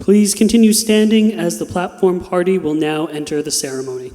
Please continue standing as the platform party will now enter the ceremony.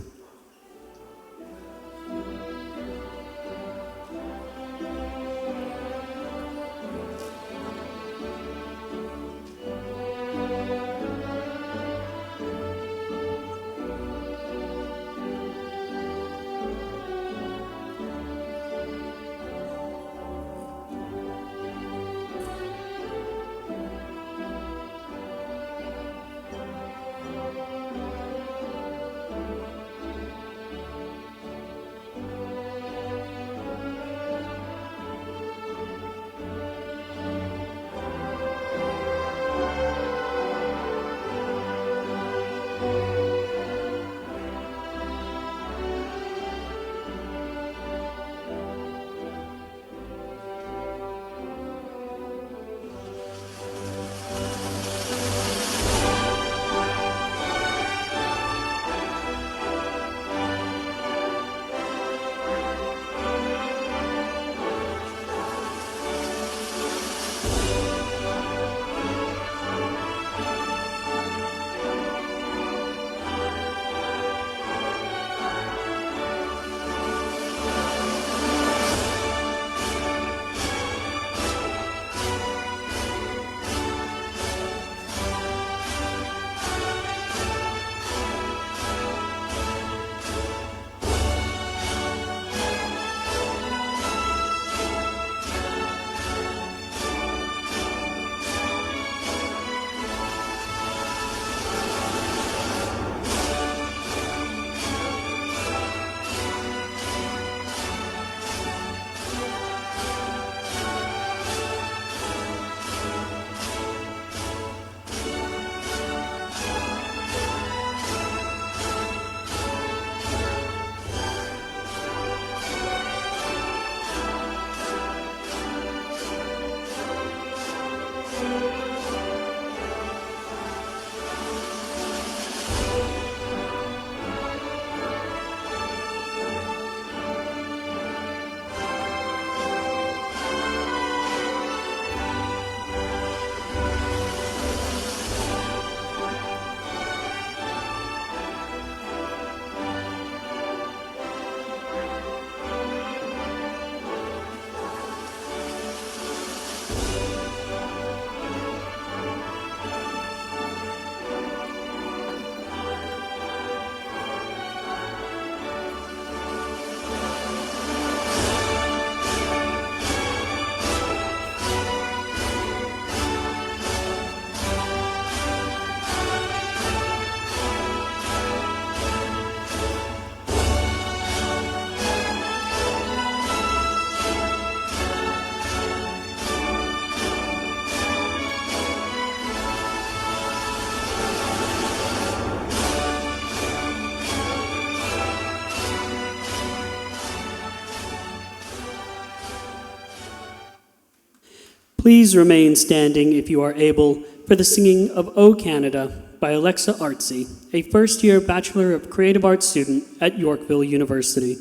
Please remain standing if you are able for the singing of O Canada by Alexa Artsy, a first-year Bachelor of Creative Arts student at Yorkville University.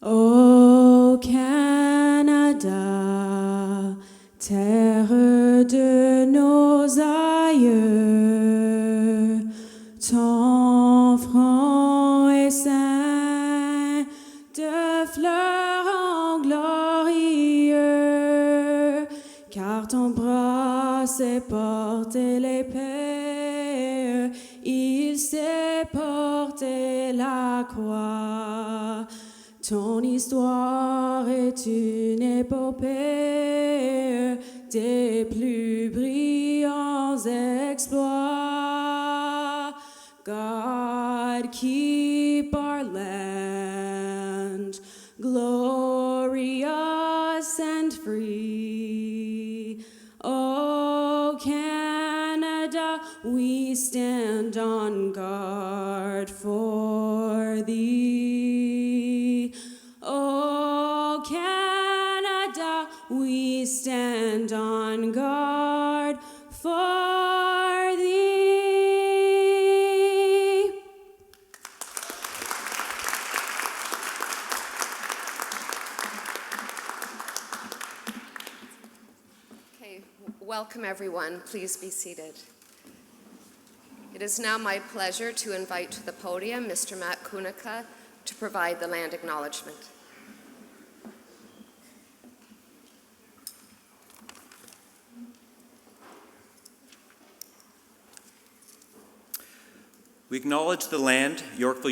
Ô Canada, terre de nos aïeux, ton front est ceint de fleurs en glorieux, car ton bras s'est porté l'épée, il s'est porté la croix. Ton histoire est une épopée des plus brillants exploits. God, keep our land glorious and free. Oh, Canada, we stand on guard for thee. Oh, Canada, we stand on guard for thee. Welcome, everyone. Please be seated. It is now my pleasure to invite to the podium Mr. Matt Kunica to provide the land acknowledgement. We acknowledge the land Yorkville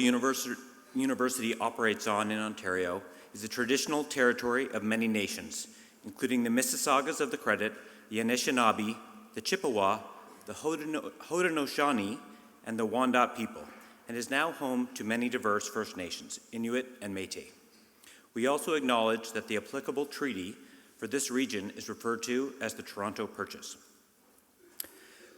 University operates on in Ontario is the traditional territory of many nations, including the Mississaugas of the Credit, the Anishinaabe, the Chippewa, the Haudenosaunee, and the Wendat people, and is now home to many diverse First Nations, Inuit and Métis. We also acknowledge that the applicable treaty for this region is referred to as the Toronto Purchase.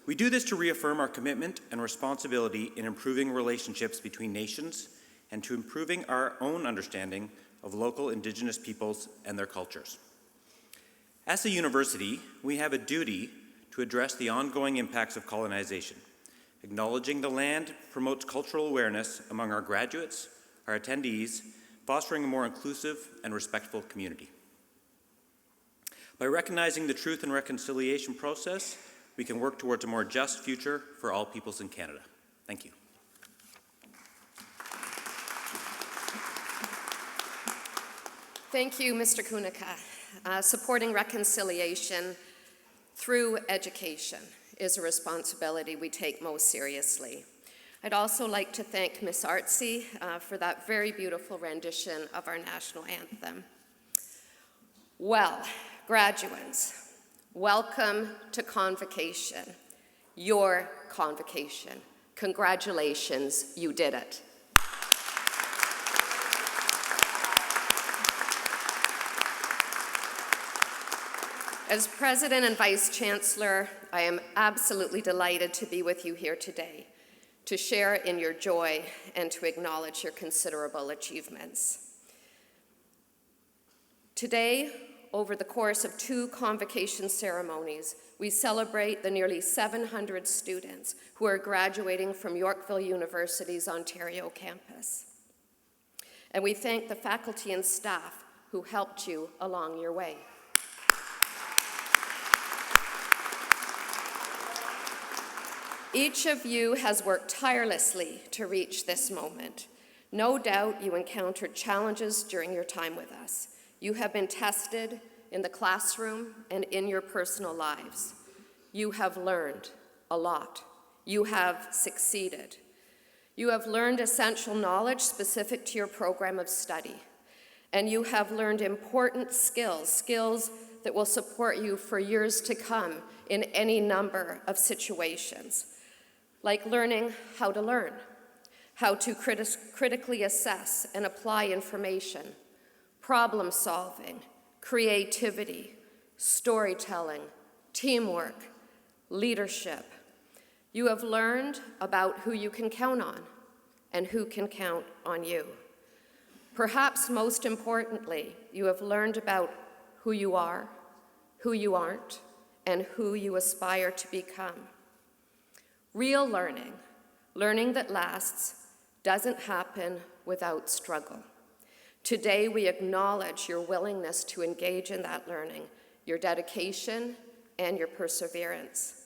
We do this to reaffirm our commitment and responsibility in improving relationships between nations and to improving our own understanding of local Indigenous peoples and their cultures. As a university, we have a duty to address the ongoing impacts of colonization. Acknowledging the land promotes cultural awareness among our graduates, our attendees, fostering a more inclusive and respectful community. By recognizing the truth and reconciliation process, we can work towards a more just future for all peoples in Canada. Thank you. Thank you, Mr. Kunica. Supporting reconciliation through education is a responsibility we take most seriously. I'd also like to thank Ms. Artsy for that very beautiful rendition of our national anthem. Well, graduates, welcome to Convocation, your Convocation. Congratulations, you did it. As President and Vice Chancellor, I am absolutely delighted to be with you here today, to share in your joy and to acknowledge your considerable achievements. Today, over the course of 2 convocation ceremonies, we celebrate the nearly 700 students who are graduating from Yorkville University's Ontario campus. And we thank the faculty and staff who helped you along your way. Each of you has worked tirelessly to reach this moment. No doubt you encountered challenges during your time with us. You have been tested in the classroom and in your personal lives. You have learned a lot. You have succeeded. You have learned essential knowledge specific to your program of study. And you have learned important skills that will support you for years to come in any number of situations, like learning how to learn, how to critically assess and apply information, problem solving, creativity, storytelling, teamwork, leadership. You have learned about who you can count on and who can count on you. Perhaps most importantly, you have learned about who you are, who you aren't, and who you aspire to become. Real learning that lasts, doesn't happen without struggle. Today, we acknowledge your willingness to engage in that learning, your dedication, and your perseverance.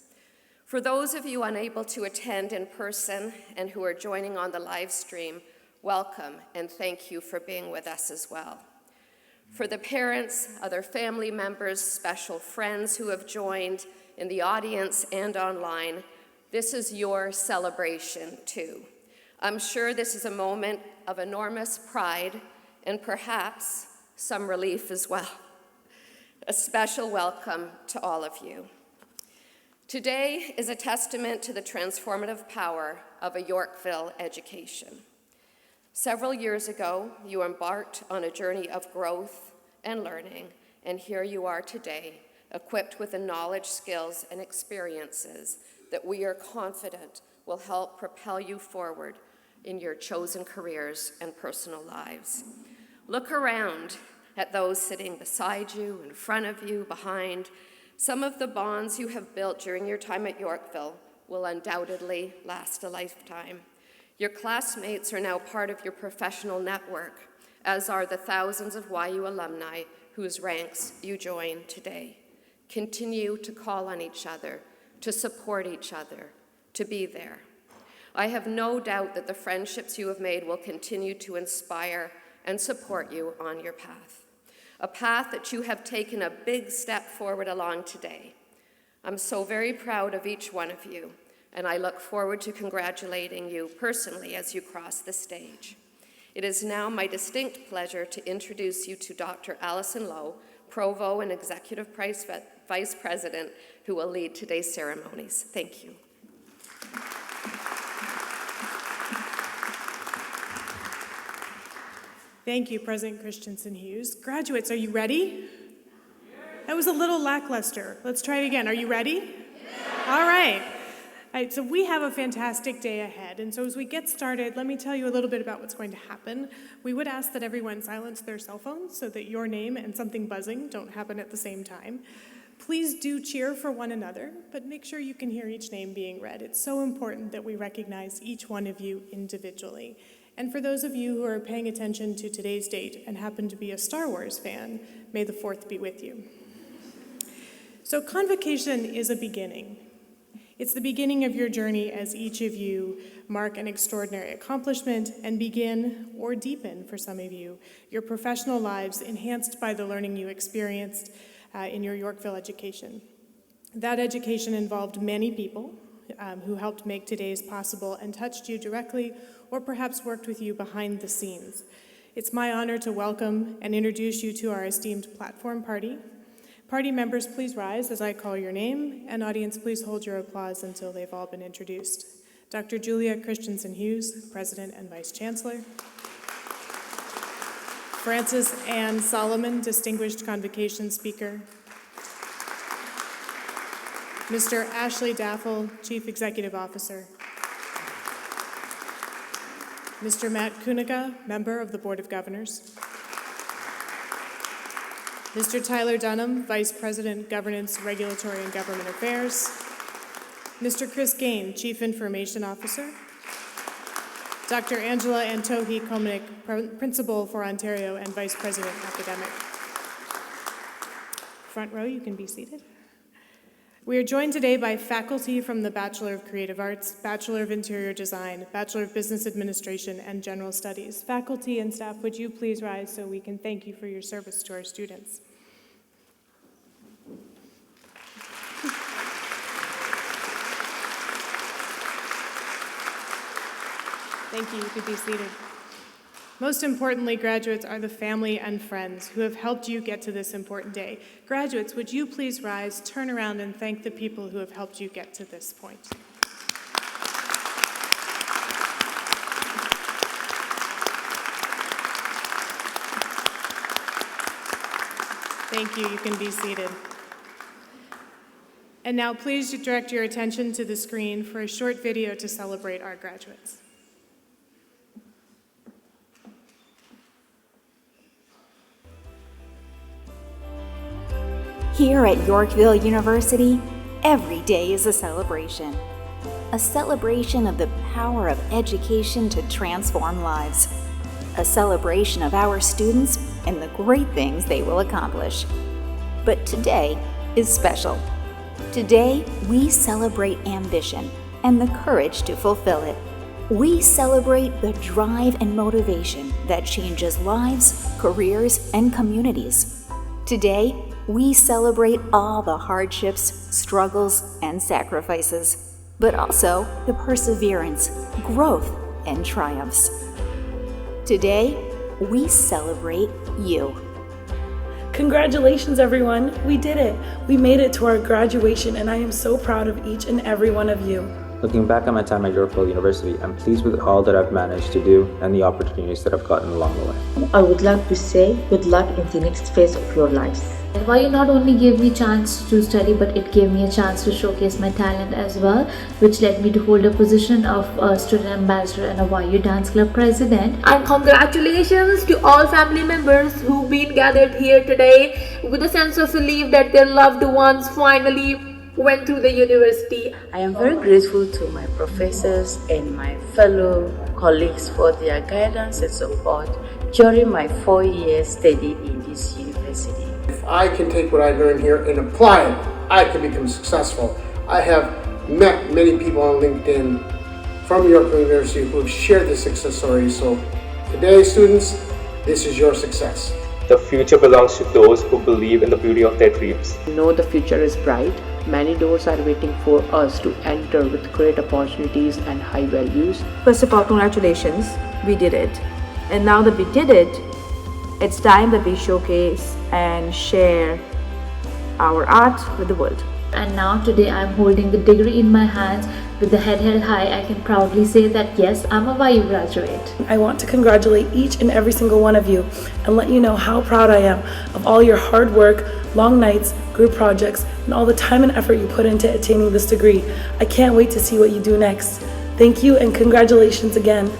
For those of you unable to attend in person and who are joining on the live stream, welcome and thank you for being with us as well. For the parents, other family members, special friends who have joined in the audience and online, this is your celebration too. I'm sure this is a moment of enormous pride and perhaps some relief as well. A special welcome to all of you. Today is a testament to the transformative power of a Yorkville education. Several years ago, you embarked on a journey of growth and learning, and here you are today, equipped with the knowledge, skills, and experiences that we are confident will help propel you forward in your chosen careers and personal lives. Look around at those sitting beside you, in front of you, behind. Some of the bonds you have built during your time at Yorkville will undoubtedly last a lifetime. Your classmates are now part of your professional network, as are the thousands of YU alumni whose ranks you join today. Continue to call on each other, to support each other, to be there. I have no doubt that the friendships you have made will continue to inspire and support you on your path, a path that you have taken a big step forward along today. I'm so very proud of each one of you, and I look forward to congratulating you personally as you cross the stage. It is now my distinct pleasure to introduce you to Dr. Allison Lowe, Provost and Executive Vice President, who will lead today's ceremonies. Thank you. Thank you, President Christensen Hughes. Graduates, are you ready? That was a little lackluster. Let's try it again. Are you ready? All right. All right, so we have a fantastic day ahead, and so as we get started, let me tell you a little bit about what's going to happen. We would ask that everyone silence their cell phones so that your name and something buzzing don't happen at the same time. Please do cheer for one another, but make sure you can hear each name being read. It's so important that we recognize each one of you individually. And for those of you who are paying attention to today's date and happen to be a Star Wars fan, may the 4th be with you. So Convocation is a beginning. It's the beginning of your journey as each of you mark an extraordinary accomplishment and begin, or deepen for some of you, your professional lives enhanced by the learning you experienced in your Yorkville education. That education involved many people who helped make today's possible and touched you directly or perhaps worked with you behind the scenes. It's my honor to welcome and introduce you to our esteemed platform party. Party members, please rise as I call your name, and audience, please hold your applause until they've all been introduced. Dr. Julia Christensen Hughes, President and Vice Chancellor. Frances Ann Solomon, Distinguished Convocation Speaker. Mr. Ashley Daffel, Chief Executive Officer. Mr. Matt Kuniga, Member of the Board of Governors. Mr. Tyler Dunham, Vice President, Governance, Regulatory and Government Affairs. Mr. Chris Gain, Chief Information Officer. Dr. Angela Antohi Komenik, Principal for Ontario and Vice President, Academic. Front row, you can be seated. We are joined today by faculty from the Bachelor of Creative Arts, Bachelor of Interior Design, Bachelor of Business Administration, and General Studies. Faculty and staff, would you please rise so we can thank you for your service to our students. Thank you. You could be seated. Most importantly, graduates are the family and friends who have helped you get to this important day. Graduates, would you please rise, turn around, and thank the people who have helped you get to this point. Thank you. You can be seated. And now please direct your attention to the screen for a short video to celebrate our graduates. Here at Yorkville University, every day is a celebration. A celebration of the power of education to transform lives. A celebration of our students and the great things they will accomplish. But today is special. Today, we celebrate ambition and the courage to fulfill it. We celebrate the drive and motivation that changes lives, careers, and communities. Today, we celebrate all the hardships, struggles, and sacrifices, but also the perseverance, growth, and triumphs. Today, we celebrate you. Congratulations, everyone. We did it. We made it to our graduation, and I am so proud of each and every one of you. Looking back at my time at Yorkville University, I'm pleased with all that I've managed to do and the opportunities that I've gotten along the way. I would like to say good luck in the next phase of your lives. YU not only gave me a chance to study, but it gave me a chance to showcase my talent as well, which led me to hold a position of a student ambassador and a YU dance club president. And congratulations to all family members who've been gathered here today with a sense of relief that their loved ones finally went through the university. I am very grateful to my professors and my fellow colleagues for their guidance and support during my 4 years study in this university. If I can take what I learned here and apply it I can become successful. I have met many people on LinkedIn from Yorkville University who have shared the success story. So today, students, this is your success. The future belongs to those who believe in the beauty of their dreams. Know the future is bright. Many doors are waiting for us to enter with great opportunities and high values. First of all, congratulations, we did it. And now that we did it, it's time that we showcase and share our art with the world. And now today I'm holding the degree in my hands with the head held high. I can proudly say that yes, I'm a YU graduate. I want to congratulate each and every single one of you and let you know how proud I am of all your hard work, long nights, group projects, and all the time and effort you put into attaining this degree. I can't wait to see what you do next. Thank you and congratulations again.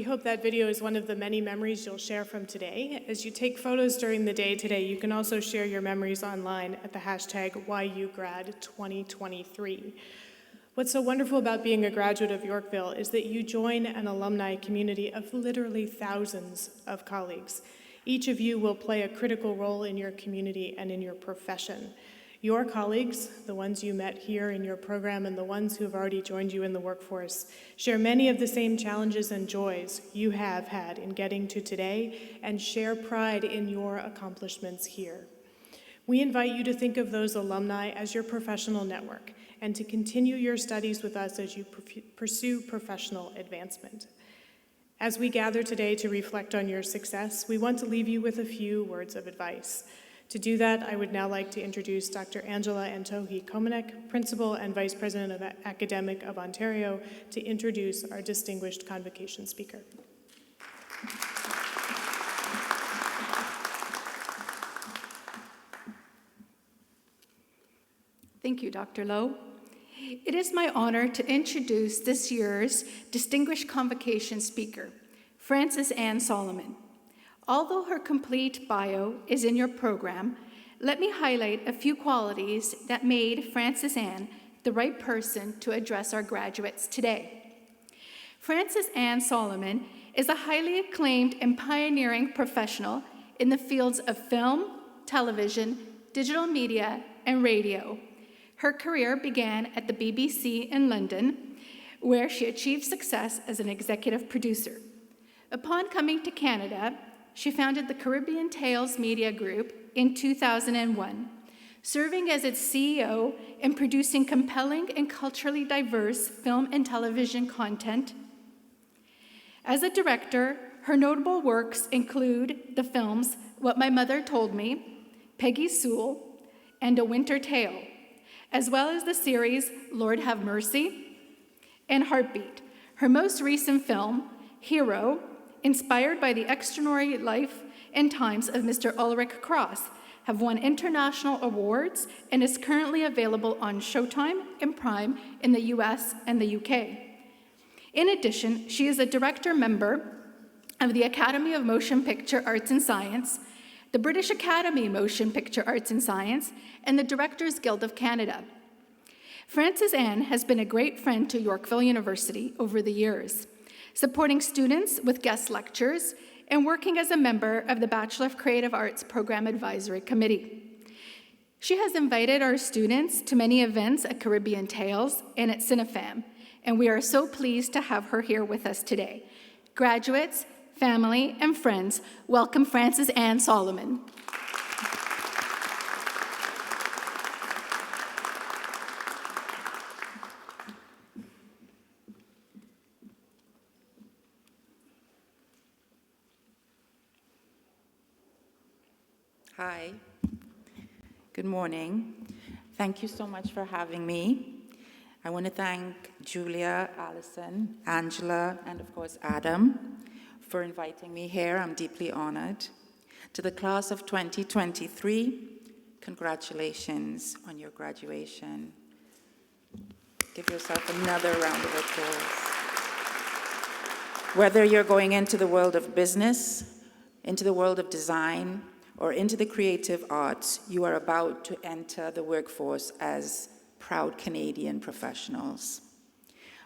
We hope that video is one of the many memories you'll share from today. As you take photos during the day today, you can also share your memories online at the hashtag YUGrad2023. What's so wonderful about being a graduate of Yorkville is that you join an alumni community of literally thousands of colleagues. Each of you will play a critical role in your community and in your profession. Your colleagues, the ones you met here in your program and the ones who have already joined you in the workforce, share many of the same challenges and joys you have had in getting to today and share pride in your accomplishments here. We invite you to think of those alumni as your professional network and to continue your studies with us as you pursue professional advancement. As we gather today to reflect on your success, we want to leave you with a few words of advice. To do that, I would now like to introduce Dr. Angela Antohi Komanek, Principal and Vice President of Academic of Ontario, to introduce our distinguished convocation speaker. Thank you, Dr. Lowe. It is my honor to introduce this year's distinguished convocation speaker, Frances Ann Solomon. Although her complete bio is in your program, let me highlight a few qualities that made Frances Ann the right person to address our graduates today. Frances Ann Solomon is a highly acclaimed and pioneering professional in the fields of film, television, digital media, and radio. Her career began at the BBC in London, where she achieved success as an executive producer. Upon coming to Canada, she founded the Caribbean Tales Media Group in 2001, serving as its CEO and producing compelling and culturally diverse film and television content. As a director, her notable works include the films What My Mother Told Me, Peggy Sewell, and A Winter Tale, as well as the series Lord Have Mercy and Heartbeat. Her most recent film, Hero, inspired by the extraordinary life and times of Mr. Ulrich Cross, have won international awards and is currently available on Showtime and Prime in the US and the UK. In addition, she is a director member of the Academy of Motion Picture Arts and Science, the British Academy Motion Picture Arts and Science, and the Directors Guild of Canada. Frances Ann has been a great friend to Yorkville University over the years, supporting students with guest lectures and working as a member of the Bachelor of Creative Arts Program Advisory Committee. She has invited our students to many events at Caribbean Tales and at Cinefam, and we are so pleased to have her here with us today. Graduates, family, and friends, welcome Frances Ann Solomon. Hi, good morning. Thank you so much for having me. I want to thank Julia, Allison, Angela, and of course Adam for inviting me here. I'm deeply honored. To the class of 2023, congratulations on your graduation. Give yourself another round of applause. Whether you're going into the world of business, into the world of design, or into the creative arts, you are about to enter the workforce as proud Canadian professionals.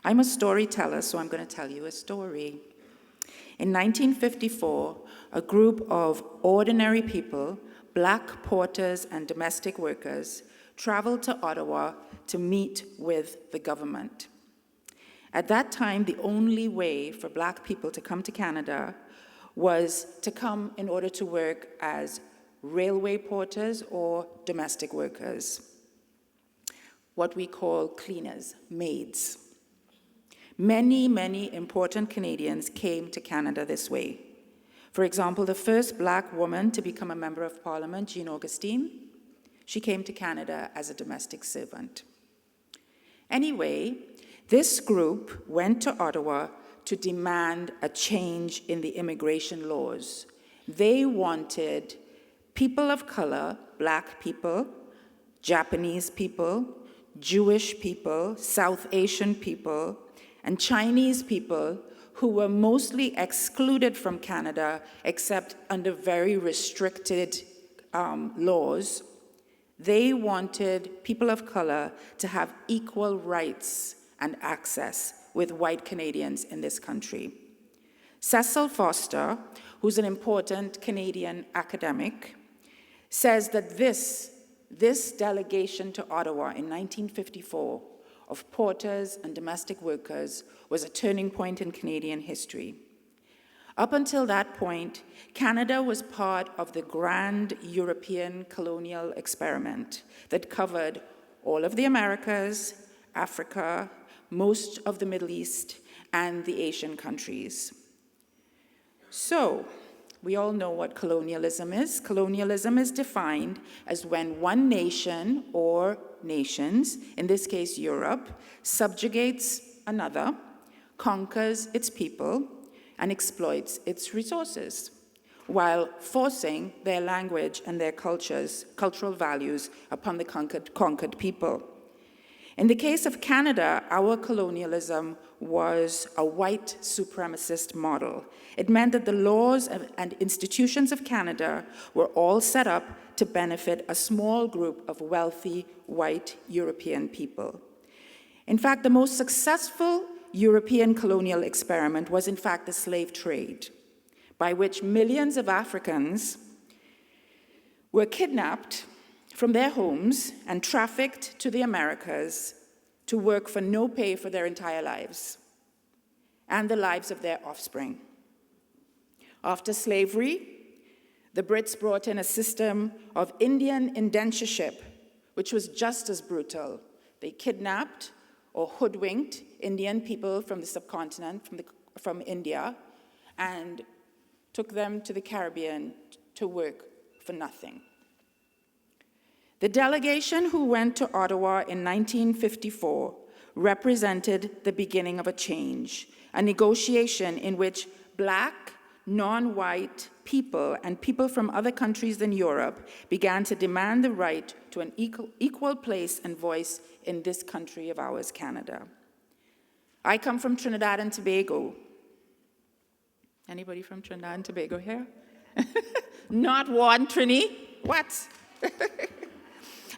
I'm a storyteller, so I'm going to tell you a story. In 1954, a group of ordinary people, black porters and domestic workers, traveled to Ottawa to meet with the government. At that time, the only way for black people to come to Canada was to come in order to work as railway porters or domestic workers, what we call cleaners, maids. Many, many important Canadians came to Canada this way. For example, the first black woman to become a member of Parliament, Jean Augustine, she came to Canada as a domestic servant. Anyway, this group went to Ottawa to demand a change in the immigration laws. They wanted people of color, black people, Japanese people, Jewish people, South Asian people, and Chinese people who were mostly excluded from Canada except under very restricted laws. They wanted people of color to have equal rights and access with white Canadians in this country. Cecil Foster, who's an important Canadian academic, says that this delegation to Ottawa in 1954 of porters and domestic workers was a turning point in Canadian history. Up until that point, Canada was part of the grand European colonial experiment that covered all of the Americas, Africa, most of the Middle East, and the Asian countries. So, we all know what colonialism is. Colonialism is defined as when one nation or nations, in this case Europe, subjugates another, conquers its people, and exploits its resources, while forcing their language and their cultural values upon the conquered people. In the case of Canada, our colonialism was a white supremacist model. It meant that the laws and institutions of Canada were all set up to benefit a small group of wealthy white European people. In fact, the most successful European colonial experiment was in fact the slave trade, by which millions of Africans were kidnapped from their homes and trafficked to the Americas to work for no pay for their entire lives and the lives of their offspring. After slavery, the Brits brought in a system of Indian indentureship, which was just as brutal. They kidnapped or hoodwinked Indian people from the subcontinent, from India, and took them to the Caribbean to work for nothing. The delegation who went to Ottawa in 1954 represented the beginning of a change, a negotiation in which black, non-white people and people from other countries in Europe began to demand the right to an equal place and voice in this country of ours, Canada. I come from Trinidad and Tobago. Anybody from Trinidad and Tobago here? Not one, Trini. What?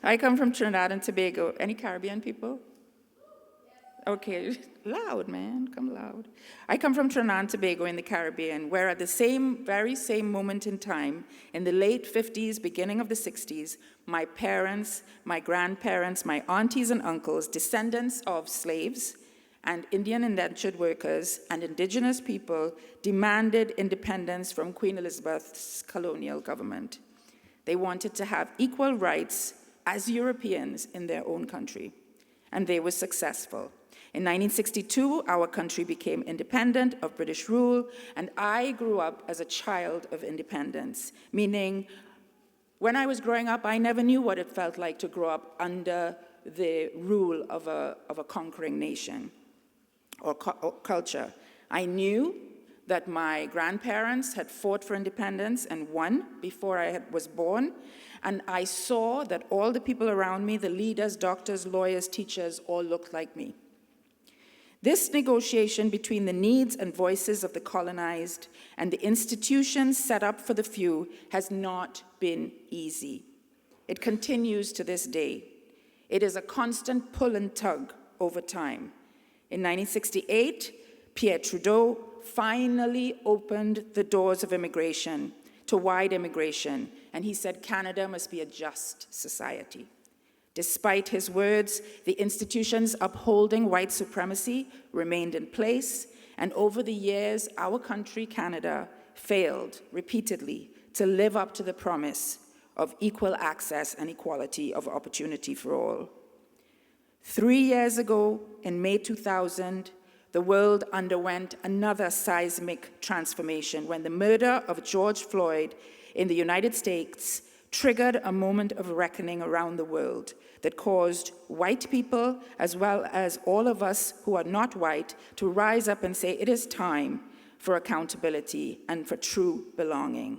I come from Trinidad and Tobago. Any Caribbean people? Okay, loud, man, come loud. I come from Trinidad and Tobago in the Caribbean, where at the very same moment in time, in the late 50s, beginning of the 60s, my parents, my grandparents, my aunties and uncles, descendants of slaves and Indian indentured workers and indigenous people, demanded independence from Queen Elizabeth's colonial government. They wanted to have equal rights as Europeans in their own country, and they were successful. In 1962, our country became independent of British rule, and I grew up as a child of independence, meaning when I was growing up, I never knew what it felt like to grow up under the rule of a conquering nation or culture. I knew that my grandparents had fought for independence and won before I was born, and I saw that all the people around me, the leaders, doctors, lawyers, teachers, all looked like me. This negotiation between the needs and voices of the colonized and the institutions set up for the few has not been easy. It continues to this day. It is a constant pull and tug over time. In 1968, Pierre Trudeau finally opened the doors of immigration to wide immigration, and he said Canada must be a just society. Despite his words, the institutions upholding white supremacy remained in place, and over the years, our country, Canada, failed repeatedly to live up to the promise of equal access and equality of opportunity for all. 3 years ago, in May 2000, the world underwent another seismic transformation when the murder of George Floyd in the United States triggered a moment of reckoning around the world that caused white people, as well as all of us who are not white, to rise up and say it is time for accountability and for true belonging.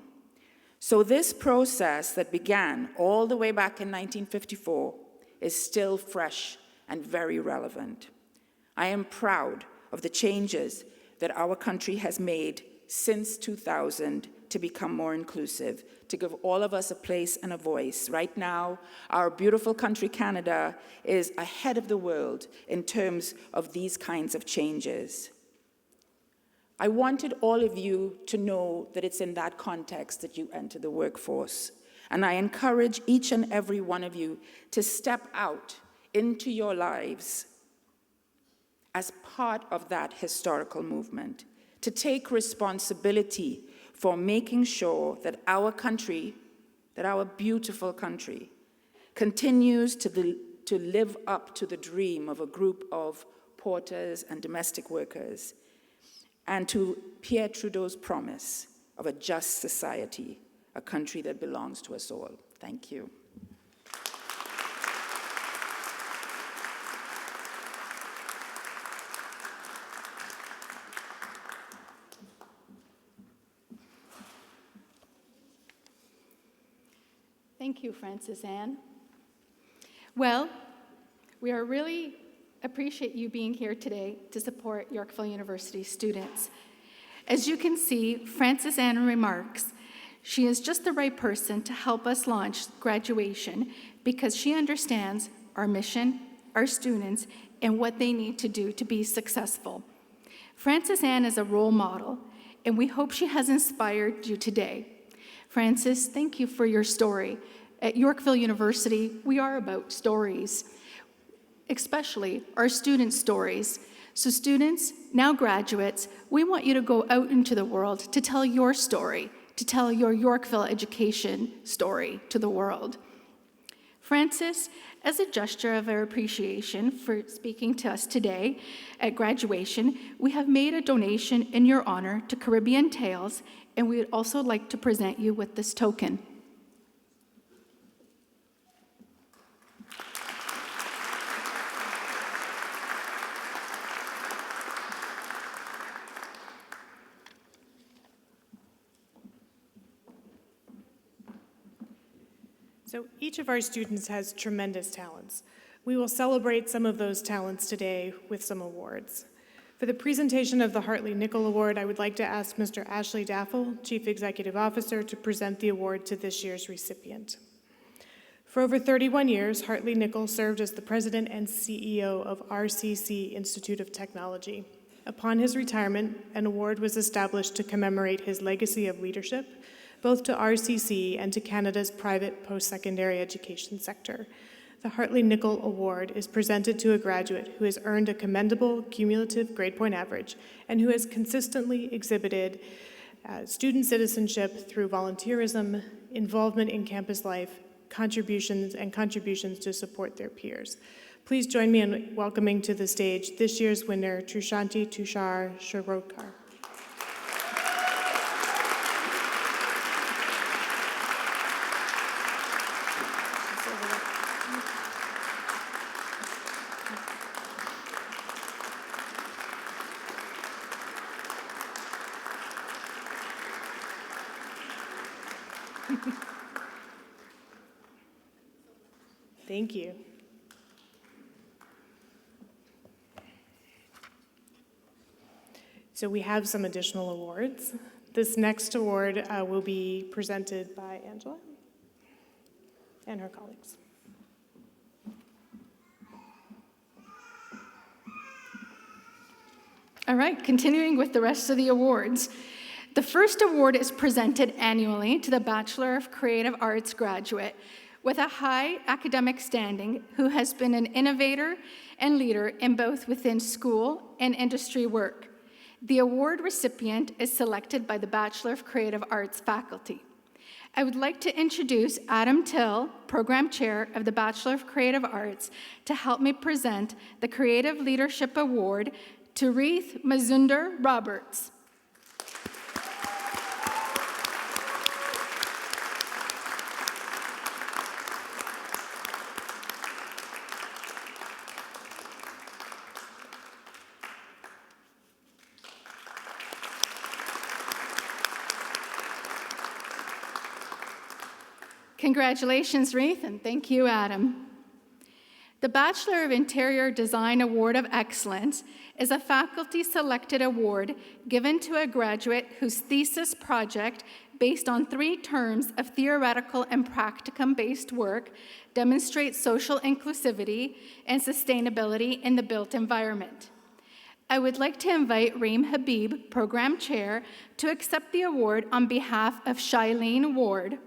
So this process that began all the way back in 1954 is still fresh and very relevant. I am proud of the changes that our country has made since 2000 to become more inclusive, to give all of us a place and a voice. Right now, our beautiful country, Canada, is ahead of the world in terms of these kinds of changes. I wanted all of you to know that it's in that context that you enter the workforce. And I encourage each and every one of you to step out into your lives as part of that historical movement, to take responsibility for making sure that our country, that our beautiful country, continues to live up to the dream of a group of porters and domestic workers, and to Pierre Trudeau's promise of a just society, a country that belongs to us all. Thank you. Thank you, Frances Ann. Well, we are really appreciate you being here today to support Yorkville University students. As you can see, Frances Ann remarks, she is just the right person to help us launch graduation because she understands our mission, our students, and what they need to do to be successful. Frances Ann is a role model, and we hope she has inspired you today. Frances, thank you for your story. At Yorkville University, we are about stories, especially our students' stories. So students, now graduates, we want you to go out into the world to tell your story, to tell your Yorkville education story to the world. Frances, as a gesture of our appreciation for speaking to us today at graduation, we have made a donation in your honor to Caribbean Tales, and we would also like to present you with this token. So each of our students has tremendous talents. We will celebrate some of those talents today with some awards. For the presentation of the Hartley Nichol Award, I would like to ask Mr. Ashley Daffel, Chief Executive Officer, to present the award to this year's recipient. For over 31 years, Hartley Nichol served as the President and CEO of RCC Institute of Technology. Upon his retirement, an award was established to commemorate his legacy of leadership, both to RCC and to Canada's private post-secondary education sector. The Hartley Nichol Award is presented to a graduate who has earned a commendable cumulative grade point average and who has consistently exhibited student citizenship through volunteerism, involvement in campus life, contributions to support their peers. Please join me in welcoming to the stage this year's winner, Trushanti Tushar Shirokar. Thank you. So we have some additional awards. This next award will be presented by Angela and her colleagues. All right, continuing with the rest of the awards. The first award is presented annually to the Bachelor of Creative Arts graduate with a high academic standing who has been an innovator and leader in both within school and industry work. The award recipient is selected by the Bachelor of Creative Arts faculty. I would like to introduce Adam Till, Program Chair of the Bachelor of Creative Arts, to help me present the Creative Leadership Award to Reith Mazunder Roberts. Congratulations, Reith, and thank you, Adam. The Bachelor of Interior Design Award of Excellence is a faculty-selected award given to a graduate whose thesis project, based on 3 terms of theoretical and practicum-based work, demonstrates social inclusivity and sustainability in the built environment. I would like to invite Reem Habib, Program Chair, to accept the award on behalf of Shailene Ward.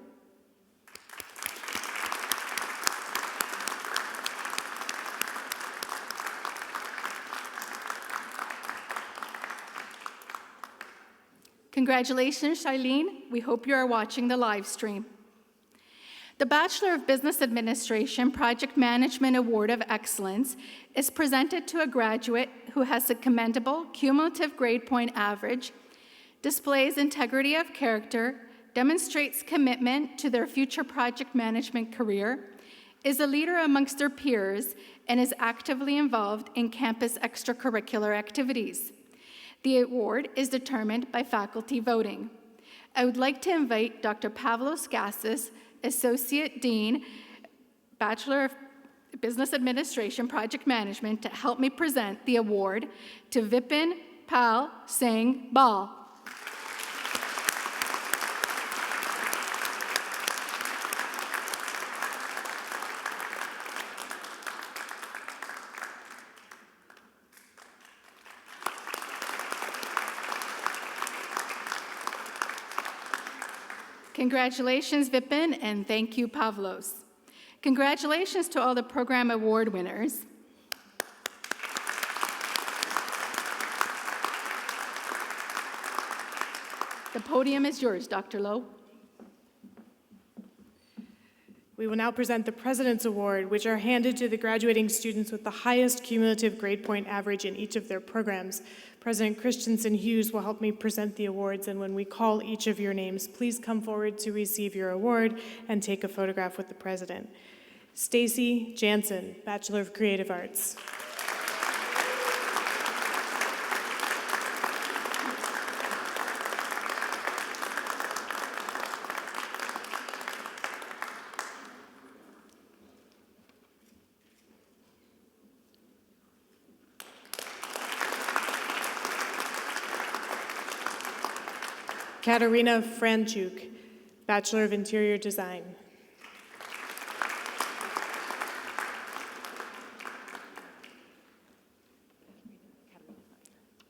Congratulations, Shailene. We hope you are watching the live stream. The Bachelor of Business Administration Project Management Award of Excellence is presented to a graduate who has a commendable cumulative grade point average, displays integrity of character, demonstrates commitment to their future project management career, is a leader amongst their peers, and is actively involved in campus extracurricular activities. The award is determined by faculty voting. I would like to invite Dr. Pavlos Gassis, Associate Dean, Bachelor of Business Administration, Project Management, to help me present the award to Vipin Pal Singh Bal. Congratulations, Vipin, and thank you, Pavlos. Congratulations to all the program award winners. The podium is yours, Dr. Lowe. We will now present the President's Award, which are handed to the graduating students with the highest cumulative grade point average in each of their programs. President Christensen Hughes will help me present the awards, and when we call each of your names, please come forward to receive your award and take a photograph with the President. Stacy Jansen, Bachelor of Creative Arts. Katarina Franchuk, Bachelor of Interior Design.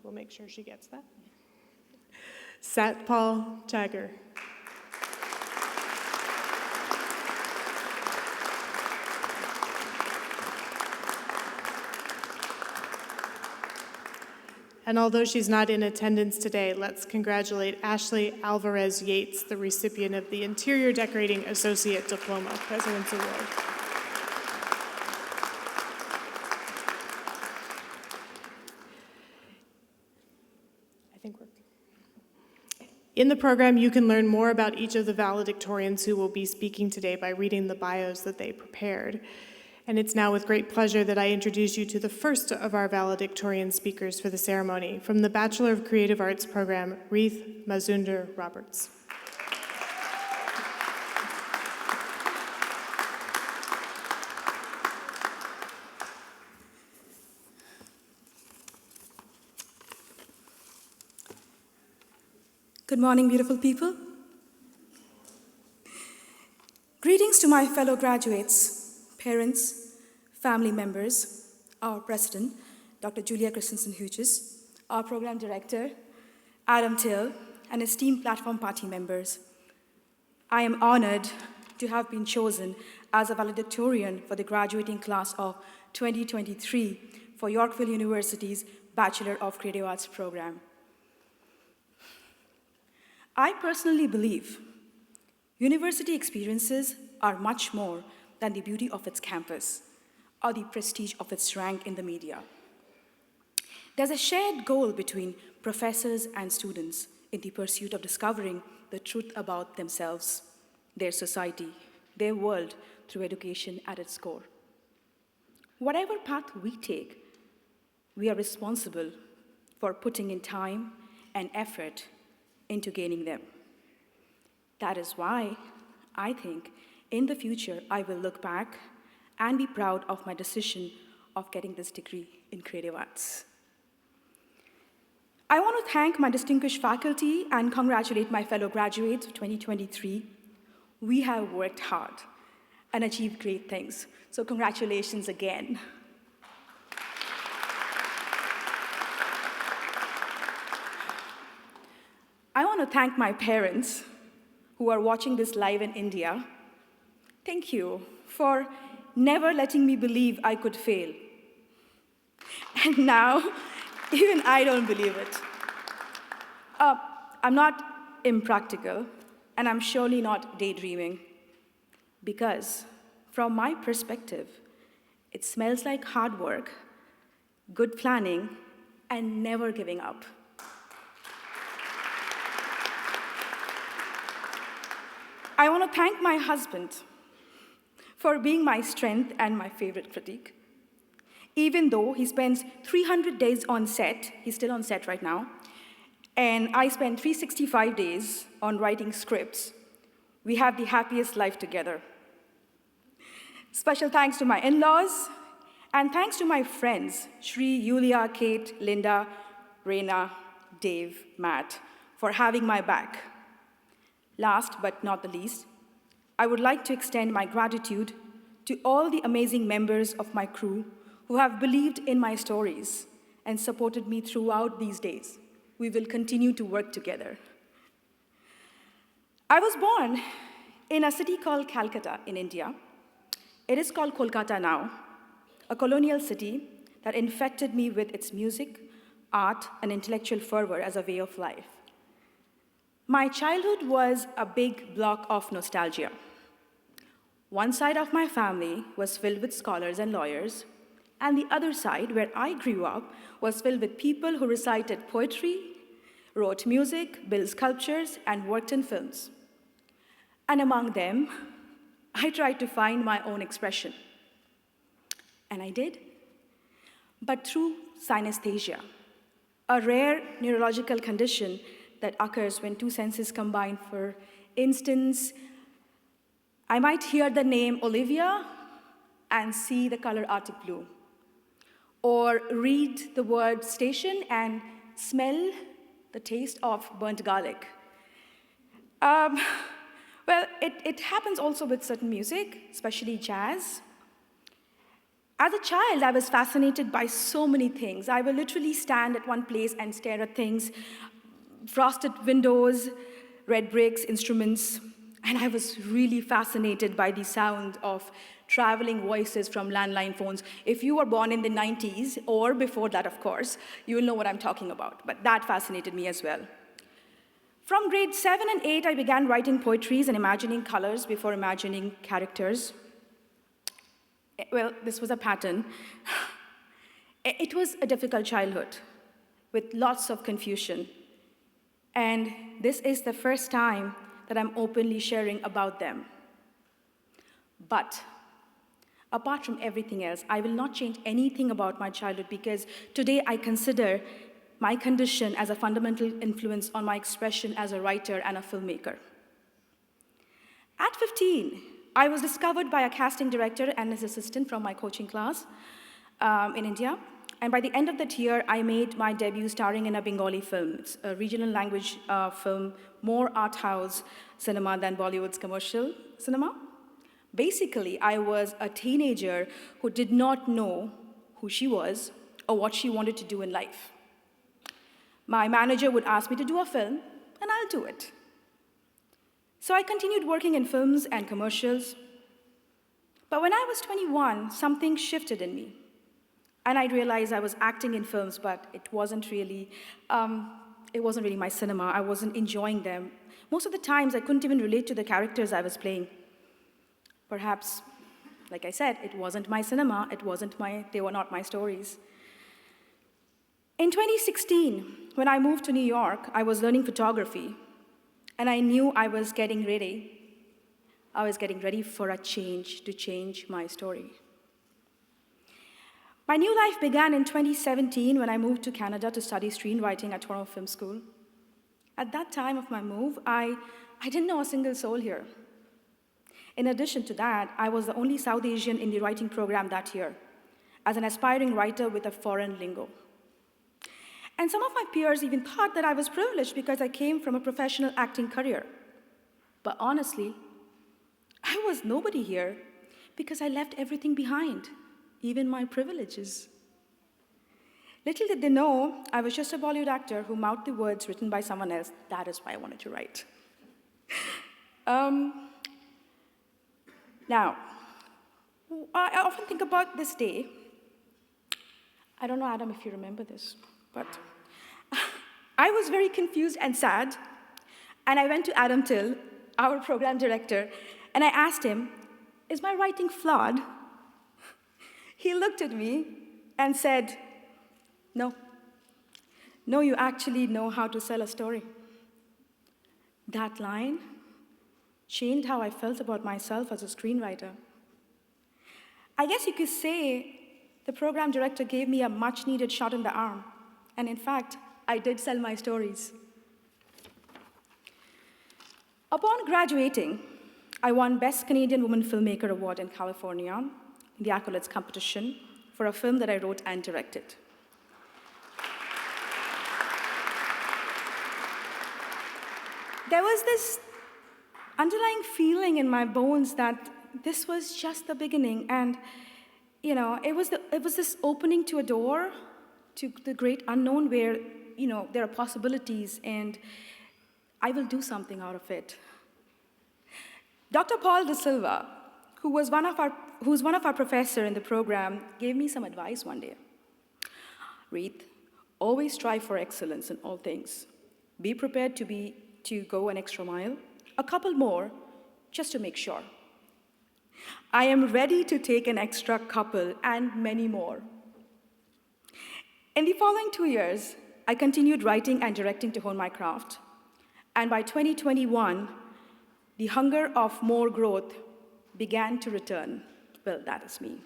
We'll make sure she gets that. Satpal Tagger. And although she's not in attendance today, let's congratulate Ashley Alvarez Yates, the recipient of the Interior Decorating Associate Diploma, President's Award. In the program, you can learn more about each of the valedictorians who will be speaking today by reading the bios that they prepared. And it's now with great pleasure that I introduce you to the first of our valedictorian speakers for the ceremony. From the Bachelor of Creative Arts program, Reith Mazunder Roberts. Good morning, beautiful people. Greetings to my fellow graduates, parents, family members, our president, Dr. Julia Christensen Hughes, our program director, Adam Till, and esteemed platform party members. I am honored to have been chosen as a valedictorian for the graduating class of 2023 for Yorkville University's Bachelor of Creative Arts program. I personally believe university experiences are much more than the beauty of its campus or the prestige of its rank in the media. There's a shared goal between professors and students in the pursuit of discovering the truth about themselves, their society, their world through education at its core. Whatever path we take, we are responsible for putting in time and effort into gaining them. That is why I think in the future I will look back and be proud of my decision of getting this degree in creative arts. I want to thank my distinguished faculty and congratulate my fellow graduates of 2023. We have worked hard and achieved great things, so congratulations again. I want to thank my parents who are watching this live in India. Thank you for never letting me believe I could fail. And now, even I don't believe it. I'm not impractical, and I'm surely not daydreaming, because from my perspective, it smells like hard work, good planning, and never giving up. I want to thank my husband for being my strength and my favorite critique. Even though he spends 300 days on set, he's still on set right now, and I spend 365 days on writing scripts, we have the happiest life together. Special thanks to my in-laws, and thanks to my friends, Shri, Yulia, Kate, Linda, Reina, Dave, Matt, for having my back. Last but not the least, I would like to extend my gratitude to all the amazing members of my crew who have believed in my stories and supported me throughout these days. We will continue to work together. I was born in a city called Calcutta in India. It is called Kolkata now, a colonial city that infected me with its music, art, and intellectual fervor as a way of life. My childhood was a big block of nostalgia. One side of my family was filled with scholars and lawyers, and the other side, where I grew up, was filled with people who recited poetry, wrote music, built sculptures, and worked in films. And among them, I tried to find my own expression. And I did. But through synesthesia, a rare neurological condition that occurs when two senses combine. For instance, I might hear the name Olivia and see the color Arctic blue, or read the word station and smell the taste of burnt garlic. Well, it happens also with certain music, especially jazz. As a child, I was fascinated by so many things. I would literally stand at one place and stare at things, frosted windows, red bricks, instruments, and I was really fascinated by the sound of traveling voices from landline phones. If you were born in the 90s, or before that, of course, you will know what I'm talking about, but that fascinated me as well. From grade 7 and 8, I began writing poetries and imagining colors before imagining characters. Well, this was a pattern. It was a difficult childhood with lots of confusion. And this is the first time that I'm openly sharing about them. But apart from everything else, I will not change anything about my childhood, because today I consider my condition as a fundamental influence on my expression as a writer and a filmmaker. At 15, I was discovered by a casting director and his assistant from my coaching class in India. And by the end of that year, I made my debut starring in a Bengali film. It's a regional language film, more art house cinema than Bollywood's commercial cinema. Basically, I was a teenager who did not know who she was or what she wanted to do in life. My manager would ask me to do a film, and I'll do it. So I continued working in films and commercials. But when I was 21, something shifted in me. And I realized I was acting in films, but it wasn't really my cinema. I wasn't enjoying them. Most of the times, I couldn't even relate to the characters I was playing. Perhaps, like I said, it wasn't my cinema. They were not my stories. In 2016, when I moved to New York, I was learning photography, and I knew I was getting ready. I was getting ready for a change, to change my story. My new life began in 2017 when I moved to Canada to study screenwriting at Toronto Film School. At that time of my move, I didn't know a single soul here. In addition to that, I was the only South Asian in the writing program that year, as an aspiring writer with a foreign lingo. And some of my peers even thought that I was privileged because I came from a professional acting career. But honestly, I was nobody here because I left everything behind, even my privileges. Little did they know, I was just a Bollywood actor who mouthed the words written by someone else. That is why I wanted to write. Now, I often think about this day. I don't know, Adam, if you remember this, but I was very confused and sad, and I went to Adam Till, our program director, and I asked him, "Is my writing flawed?" He looked at me and said, "No. No, you actually know how to sell a story." That line changed how I felt about myself as a screenwriter. I guess you could say the program director gave me a much-needed shot in the arm. And in fact, I did sell my stories. Upon graduating, I won Best Canadian Woman Filmmaker Award in California in the Accolades competition for a film that I wrote and directed. There was this underlying feeling in my bones that this was just the beginning, and it was this opening to a door to the great unknown where there are possibilities, and I will do something out of it. Dr. Paul De Silva, who's one of our professors in the program, gave me some advice one day. Read, always strive for excellence in all things. Be prepared to go an extra mile, a couple more, just to make sure. I am ready to take an extra couple and many more. In the following 2 years, I continued writing and directing to hone my craft. And by 2021, the hunger of more growth began to return. Well, that is me.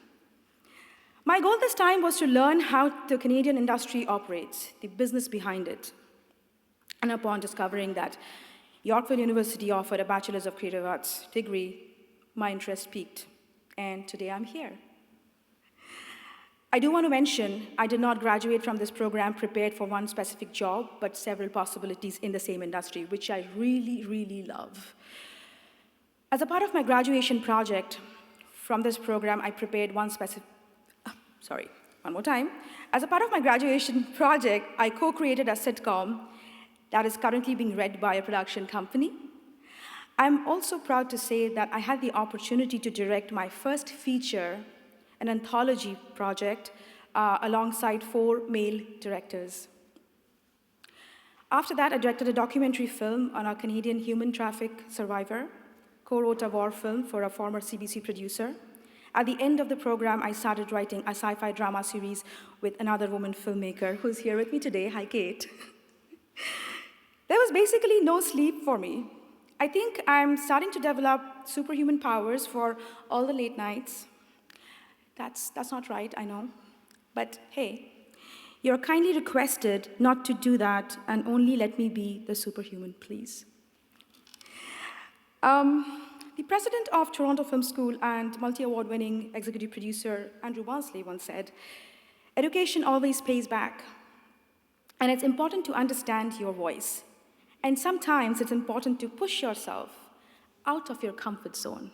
My goal this time was to learn how the Canadian industry operates, the business behind it. And upon discovering that Yorkville University offered a Bachelor's of Creative Arts degree, my interest peaked, and today I'm here. I do want to mention, I did not graduate from this program prepared for one specific job, but several possibilities in the same industry, which I really, really love. As a part of my graduation project from this program, I prepared As a part of my graduation project, I co-created a sitcom that is currently being read by a production company. I'm also proud to say that I had the opportunity to direct my first feature, an anthology project, alongside 4 male directors. After that, I directed a documentary film on a Canadian human traffic survivor, co-wrote a war film for a former CBC producer. At the end of the program, I started writing a sci-fi drama series with another woman filmmaker who's here with me today. Hi, Kate. There was basically no sleep for me. I think I'm starting to develop superhuman powers for all the late nights. That's not right, I know. But hey, you're kindly requested not to do that and only let me be the superhuman, please. The president of Toronto Film School and multi-award winning executive producer Andrew Walsley once said, "Education always pays back, and it's important to understand your voice. And sometimes it's important to push yourself out of your comfort zone."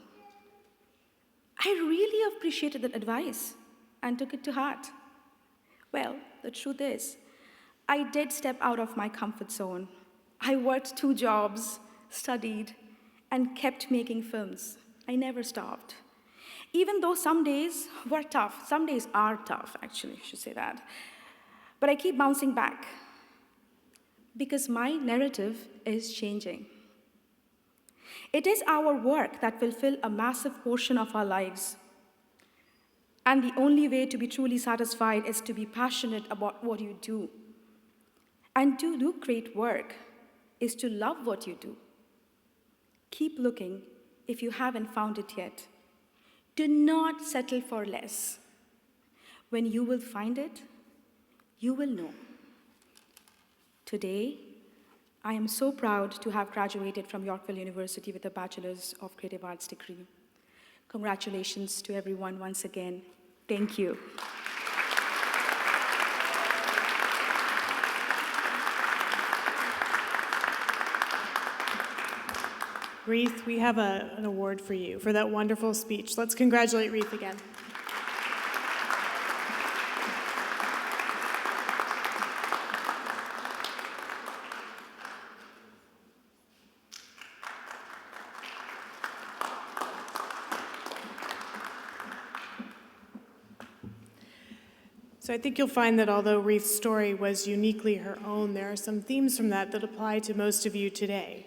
I really appreciated that advice and took it to heart. Well, the truth is, I did step out of my comfort zone. I worked 2 jobs, studied, and kept making films. I never stopped. Even though some days were tough, some days are tough, actually, I should say that. But I keep bouncing back because my narrative is changing. It is our work that will fill a massive portion of our lives. And the only way to be truly satisfied is to be passionate about what you do. And to do great work is to love what you do. Keep looking if you haven't found it yet. Do not settle for less. When you will find it, you will know. Today, I am so proud to have graduated from Yorkville University with a Bachelor's of Creative Arts degree. Congratulations to everyone once again. Thank you. Reith, we have an award for you for that wonderful speech. Let's congratulate Reith again. So I think you'll find that although Reith's story was uniquely her own, there are some themes from that apply to most of you today.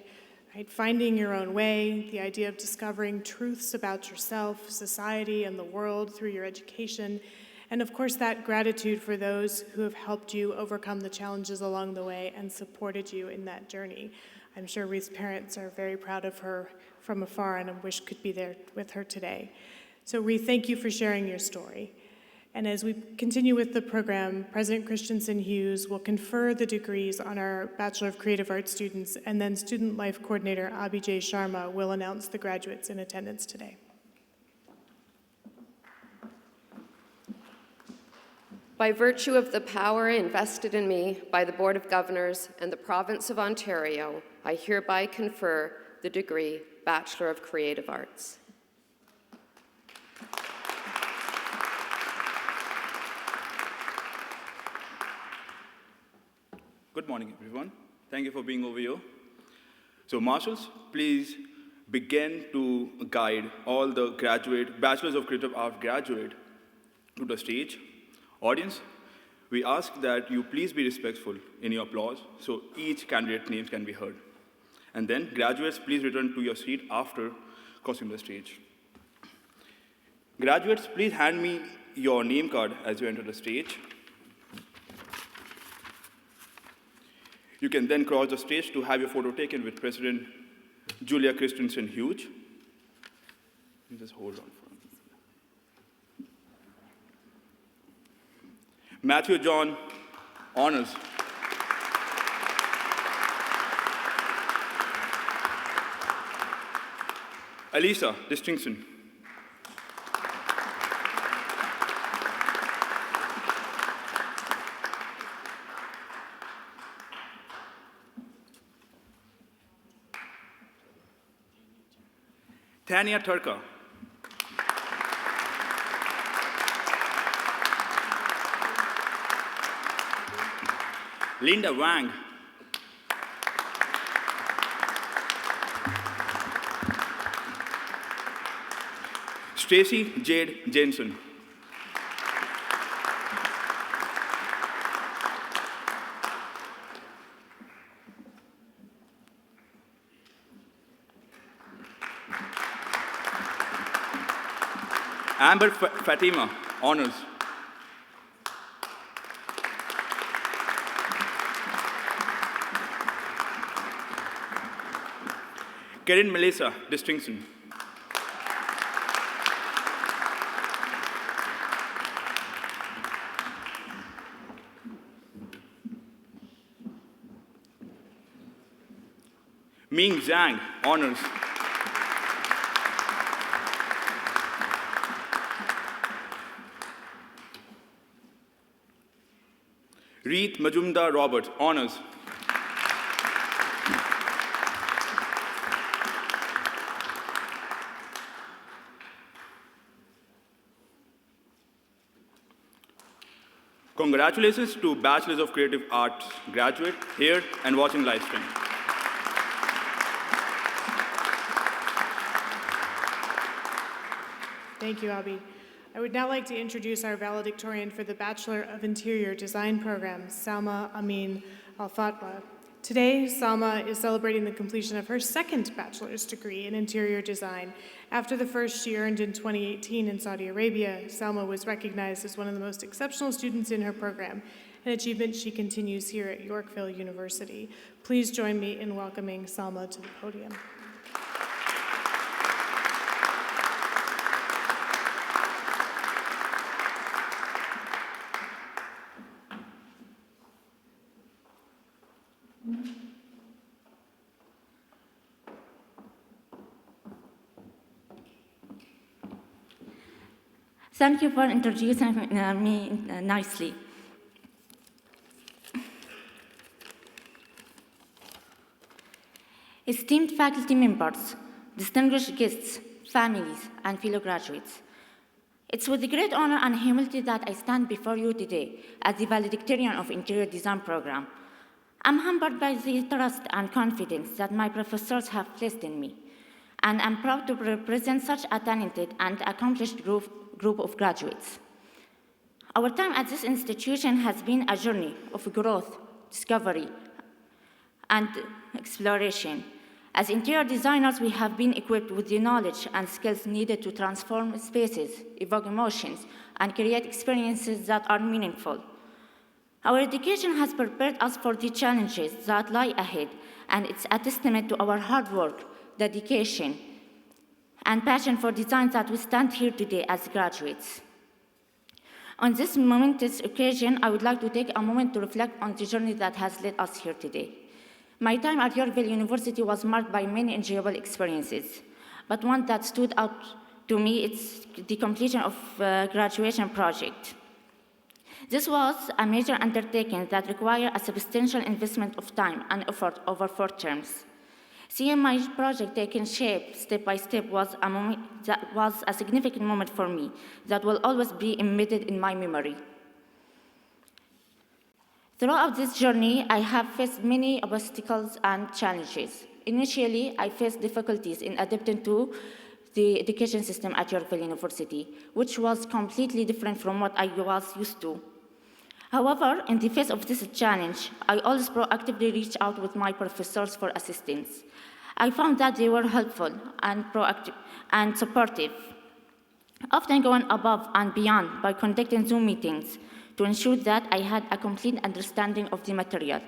Right? Finding your own way, the idea of discovering truths about yourself, society, and the world through your education, and of course that gratitude for those who have helped you overcome the challenges along the way and supported you in that journey. I'm sure Reith's parents are very proud of her from afar and I wish could be there with her today. So Reith, thank you for sharing your story. And as we continue with the program, President Christensen Hughes will confer the degrees on our Bachelor of Creative Arts students, and then Student Life Coordinator Abhijay Sharma will announce the graduates in attendance today. By virtue of the power invested in me by the Board of Governors and the Province of Ontario, I hereby confer the degree Bachelor of Creative Arts. Good morning, everyone. Thank you for being over here. So, marshals, please begin to guide all the Bachelors of Creative Art graduate to the stage. Audience, we ask that you please be respectful in your applause so each candidate name can be heard. And then, graduates, please return to your seat after crossing the stage. Graduates, please hand me your name card as you enter the stage. You can then cross the stage to have your photo taken with President Julia Christensen Hughes. Just hold on for a minute. Matthew John Honors. Elisa Distinction. Tanya Turka. Linda Wang. Stacy Jade Jensen. Amber Fatima, honors. Karen Melissa, distinction. Ming Zhang, honors. Reeth Majumdar Robert, honors. Congratulations to Bachelors of Creative Arts graduate here and watching live stream. Thank you, Abhi. I would now like to introduce our valedictorian for the Bachelor of Interior Design program, Salma Amin Al-Fatwa. Today, Salma is celebrating the completion of her second bachelor's degree in interior design. After the first she earned in 2018 in Saudi Arabia, Salma was recognized as one of the most exceptional students in her program, an achievement she continues here at Yorkville University. Please join me in welcoming Salma to the podium. Thank you for introducing me nicely. Esteemed faculty members, distinguished guests, families, and fellow graduates, it's with great honor and humility that I stand before you today as the valedictorian of Interior Design Program. I'm humbled by the trust and confidence that my professors have placed in me, and I'm proud to represent such a talented and accomplished group of graduates. Our time at this institution has been a journey of growth, discovery, and exploration. As interior designers, we have been equipped with the knowledge and skills needed to transform spaces, evoke emotions, and create experiences that are meaningful. Our education has prepared us for the challenges that lie ahead, and it's a testament to our hard work, dedication, and passion for design that we stand here today as graduates. On this momentous occasion, I would like to take a moment to reflect on the journey that has led us here today. My time at Yorkville University was marked by many enjoyable experiences, but one that stood out to me is the completion of a graduation project. This was a major undertaking that required a substantial investment of time and effort over 4 terms. Seeing my project taking shape step by step was a significant moment for me that will always be embedded in my memory. Throughout this journey, I have faced many obstacles and challenges. Initially, I faced difficulties in adapting to the education system at Yorkville University, which was completely different from what I was used to. However, in the face of this challenge, I always proactively reached out with my professors for assistance. I found that they were helpful and proactive and supportive, often going above and beyond by conducting Zoom meetings to ensure that I had a complete understanding of the material.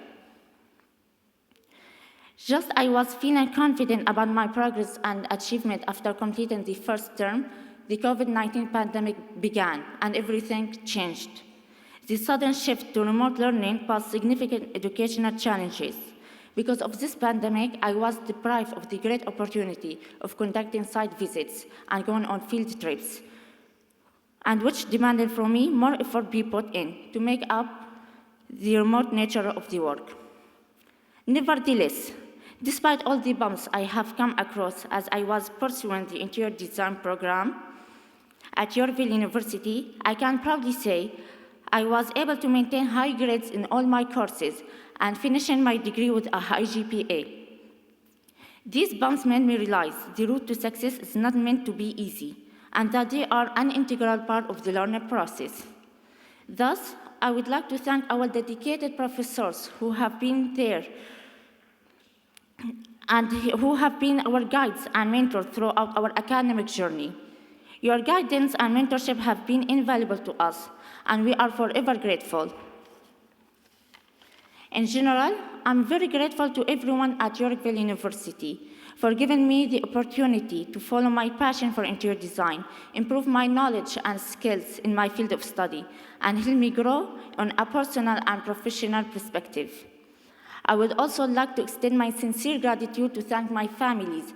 Just as I was feeling confident about my progress and achievement after completing the first term, the COVID-19 pandemic began and everything changed. The sudden shift to remote learning posed significant educational challenges. Because of this pandemic, I was deprived of the great opportunity of conducting site visits and going on field trips, and which demanded from me more effort be put in to make up the remote nature of the work. Nevertheless, despite all the bumps I have come across as I was pursuing the interior design program at Yorkville University, I can proudly say I was able to maintain high grades in all my courses and finishing my degree with a high GPA. These bumps made me realize the route to success is not meant to be easy, and that they are an integral part of the learning process. Thus, I would like to thank our dedicated professors who have been there and who have been our guides and mentors throughout our academic journey. Your guidance and mentorship have been invaluable to us, and we are forever grateful. In general, I'm very grateful to everyone at Yorkville University for giving me the opportunity to follow my passion for interior design, improve my knowledge and skills in my field of study, and help me grow on a personal and professional perspective. I would also like to extend my sincere gratitude to thank my families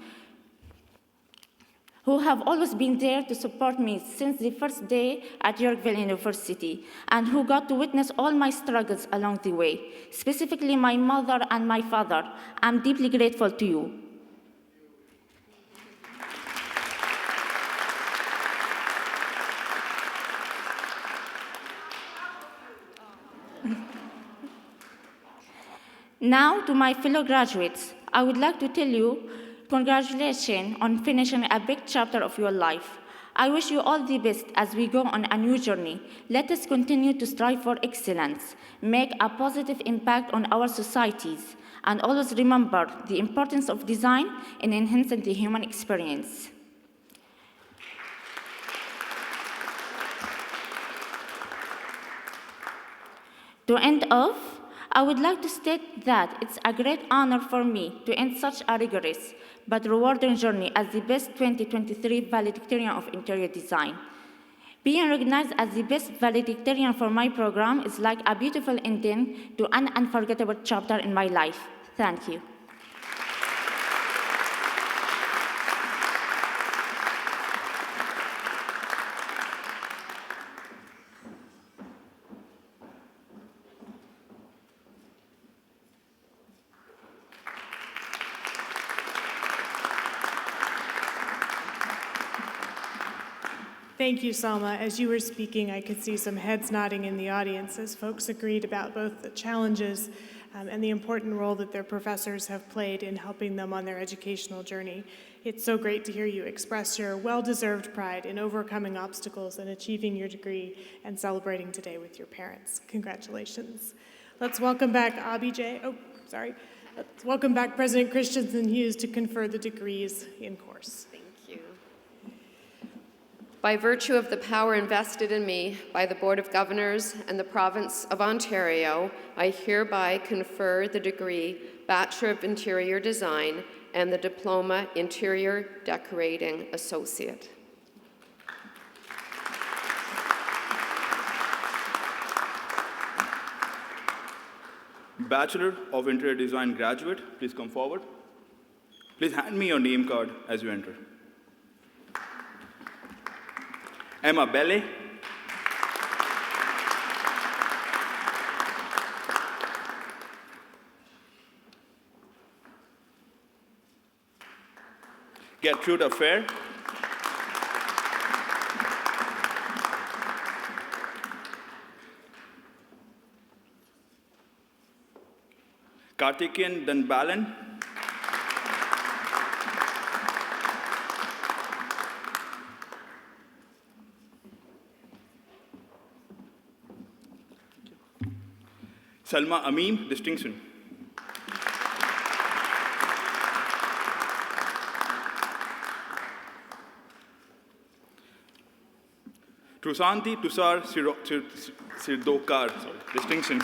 who have always been there to support me since the first day at Yorkville University, and who got to witness all my struggles along the way, specifically my mother and my father. I'm deeply grateful to you. Now, to my fellow graduates, I would like to tell you, congratulations on finishing a big chapter of your life. I wish you all the best as we go on a new journey. Let us continue to strive for excellence, make a positive impact on our societies, and always remember the importance of design in enhancing the human experience. To end off, I would like to state that it's a great honor for me to end such a rigorous but rewarding journey as the best 2023 valedictorian of interior design. Being recognized as the best valedictorian for my program is like a beautiful ending to an unforgettable chapter in my life. Thank you. Thank you, Salma. As you were speaking, I could see some heads nodding in the audience as folks agreed about both the challenges and the important role that their professors have played in helping them on their educational journey. It's so great to hear you express your well-deserved pride in overcoming obstacles and achieving your degree and celebrating today with your parents. Congratulations. Let's welcome back Let's welcome back President Christensen Hughes to confer the degrees in course. By virtue of the power invested in me by the Board of Governors and the Province of Ontario, I hereby confer the degree Bachelor of Interior Design and the Diploma Interior Decorating Associate. Bachelor of Interior Design graduate, please come forward. Please hand me your name card as you enter. Emma Belle. Gertrude Fair. Karthikeyan Dunbalan. Salma Ameem, distinction. Trusanti Tushar Sirdokar, distinction.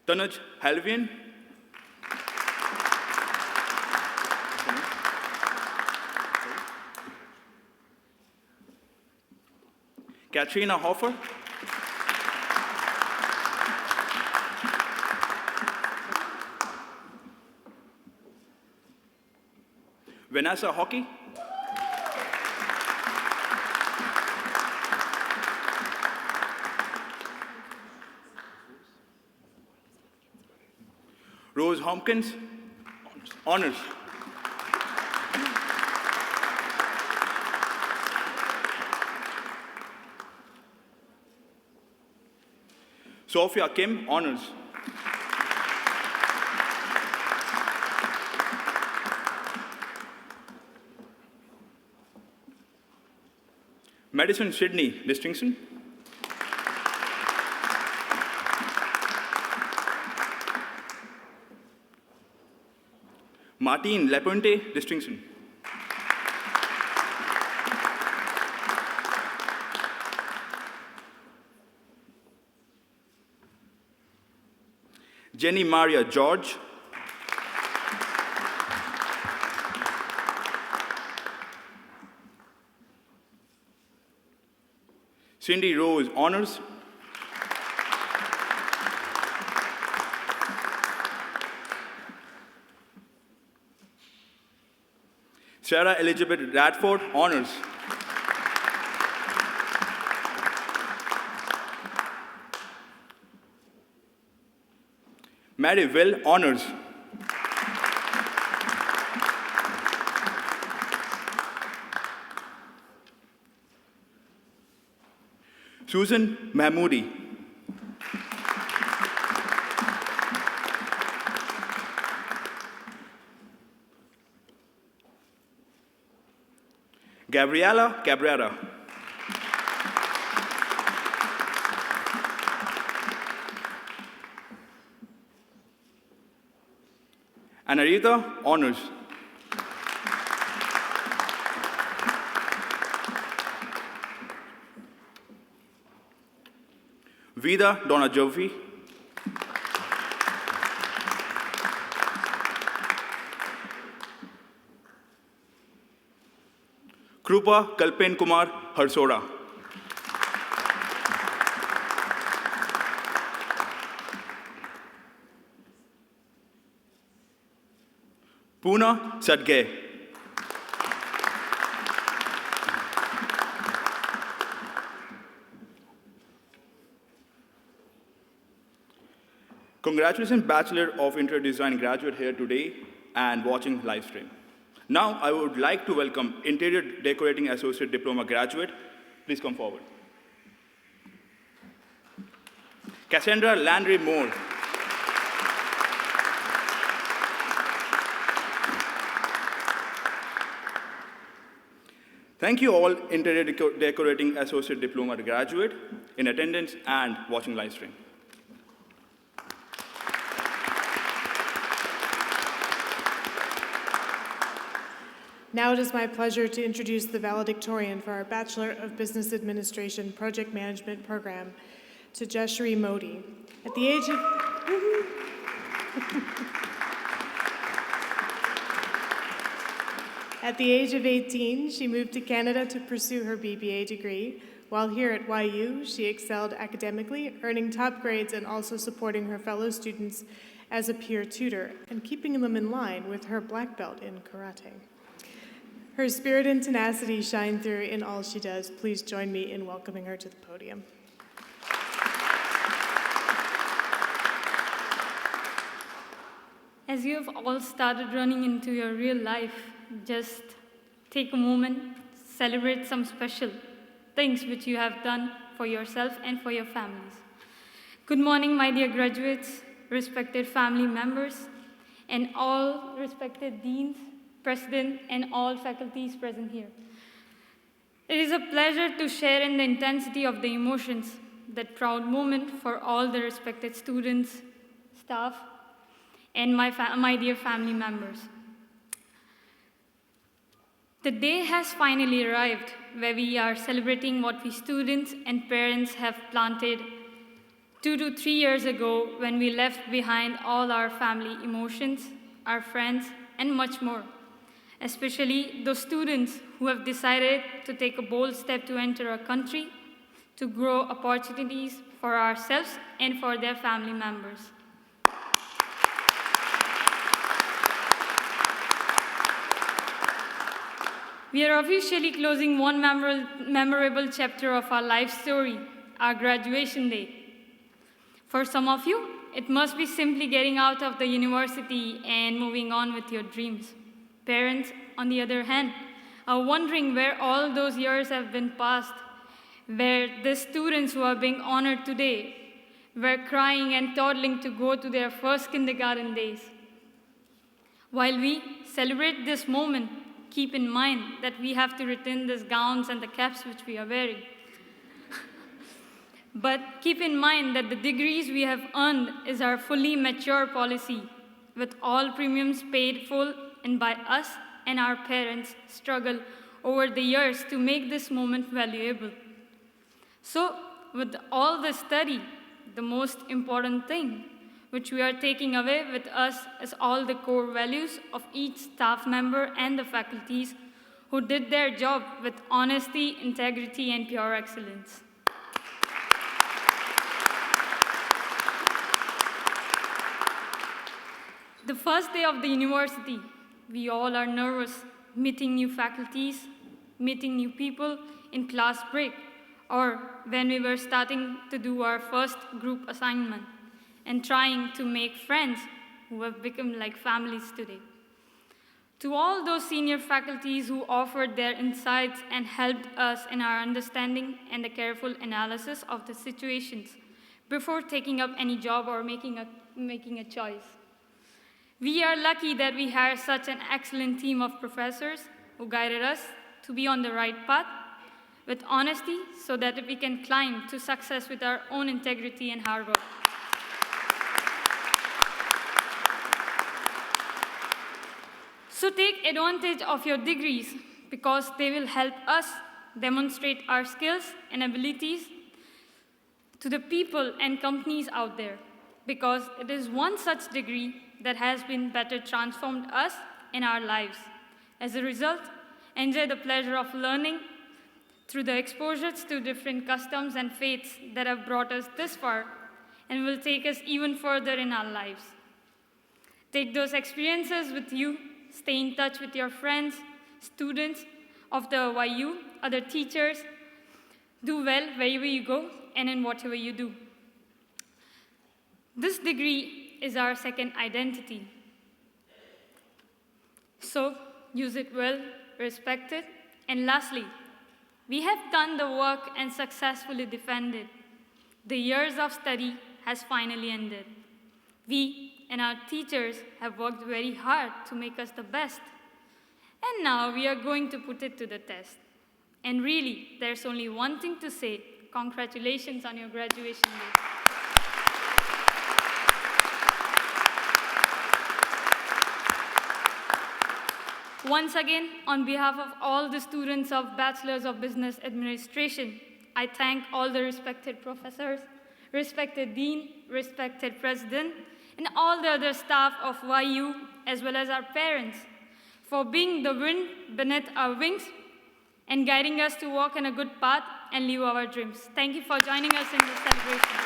Tanuj Halvian. Katrina Hoffer. Vanessa Hockey. Rose Hopkins, honors. Sophia Kim, honors. Madison Sydney, distinction. Martine Laponte, distinction. Jenny Maria George. Cindy Rose, honors. Sarah Elizabeth Radford, honors. Mary Will, honors. Susan Mahmoodi. Gabriela Cabrera. Anarita Honors. Vida Donna Jovi. Krupa Kalpen Kumar Harsoda. Poona Sadgay. Congratulations, Bachelor of Interior Design graduate here today and watching live stream. Now, I would like to welcome Interior Decorating Associate Diploma graduate. Please come forward. Cassandra Landry Moore. Thank you all, Interior Decorating Associate Diploma graduate, in attendance and watching live stream. Now it is my pleasure to introduce the valedictorian for our Bachelor of Business Administration Project Management program, to Jeshri Modi. At the age of... At the age of 18, she moved to Canada to pursue her BBA degree. While here at YU, she excelled academically, earning top grades and also supporting her fellow students as a peer tutor and keeping them in line with her black belt in karate. Her spirit and tenacity shine through in all she does. Please join me in welcoming her to the podium. As you have all started running into your real life, just take a moment, celebrate some special things which you have done for yourself and for your families. Good morning, my dear graduates, respected family members, and all respected deans, president, and all faculties present here. It is a pleasure to share in the intensity of the emotions, that proud moment for all the respected students, staff, and my dear family members. The day has finally arrived where we are celebrating what we students and parents have planted 2 to 3 years ago when we left behind all our family emotions, our friends, and much more. Especially those students who have decided to take a bold step to enter our country, to grow opportunities for ourselves and for their family members. We are officially closing one memorable chapter of our life story, our graduation day. For some of you, it must be simply getting out of the university and moving on with your dreams. Parents, on the other hand, are wondering where all those years have been passed, where the students who are being honored today were crying and toddling to go to their first kindergarten days. While we celebrate this moment, keep in mind that we have to retain these gowns and the caps which we are wearing. But keep in mind that the degrees we have earned is our fully mature policy, with all premiums paid full and by us and our parents struggle over the years to make this moment valuable. So, with all the study, the most important thing which we are taking away with us is all the core values of each staff member and the faculties who did their job with honesty, integrity, and pure excellence. The first day of the university, we all are nervous, meeting new faculties, meeting new people in class break, or when we were starting to do our first group assignment, and trying to make friends who have become like families today. To all those senior faculties who offered their insights and helped us in our understanding and the careful analysis of the situations before taking up any job or making a choice. We are lucky that we have such an excellent team of professors who guided us to be on the right path with honesty so that we can climb to success with our own integrity and hard work. So take advantage of your degrees because they will help us demonstrate our skills and abilities to the people and companies out there, because it is one such degree that has been better transformed us in our lives. As a result, enjoy the pleasure of learning through the exposures to different customs and faiths that have brought us this far and will take us even further in our lives. Take those experiences with you. Stay in touch with your friends, students of the YU, other teachers. Do well wherever you go and in whatever you do. This degree is our second identity. So use it well, respect it, and lastly, we have done the work and successfully defended. The years of study has finally ended. We and our teachers have worked very hard to make us the best. And now we are going to put it to the test. And really, there's only one thing to say: congratulations on your graduation day. Once again, on behalf of all the students of Bachelor's of Business Administration, I thank all the respected professors, respected dean, respected president, and all the other staff of YU, as well as our parents, for being the wind beneath our wings and guiding us to walk on a good path and live our dreams. Thank you for joining us in this celebration.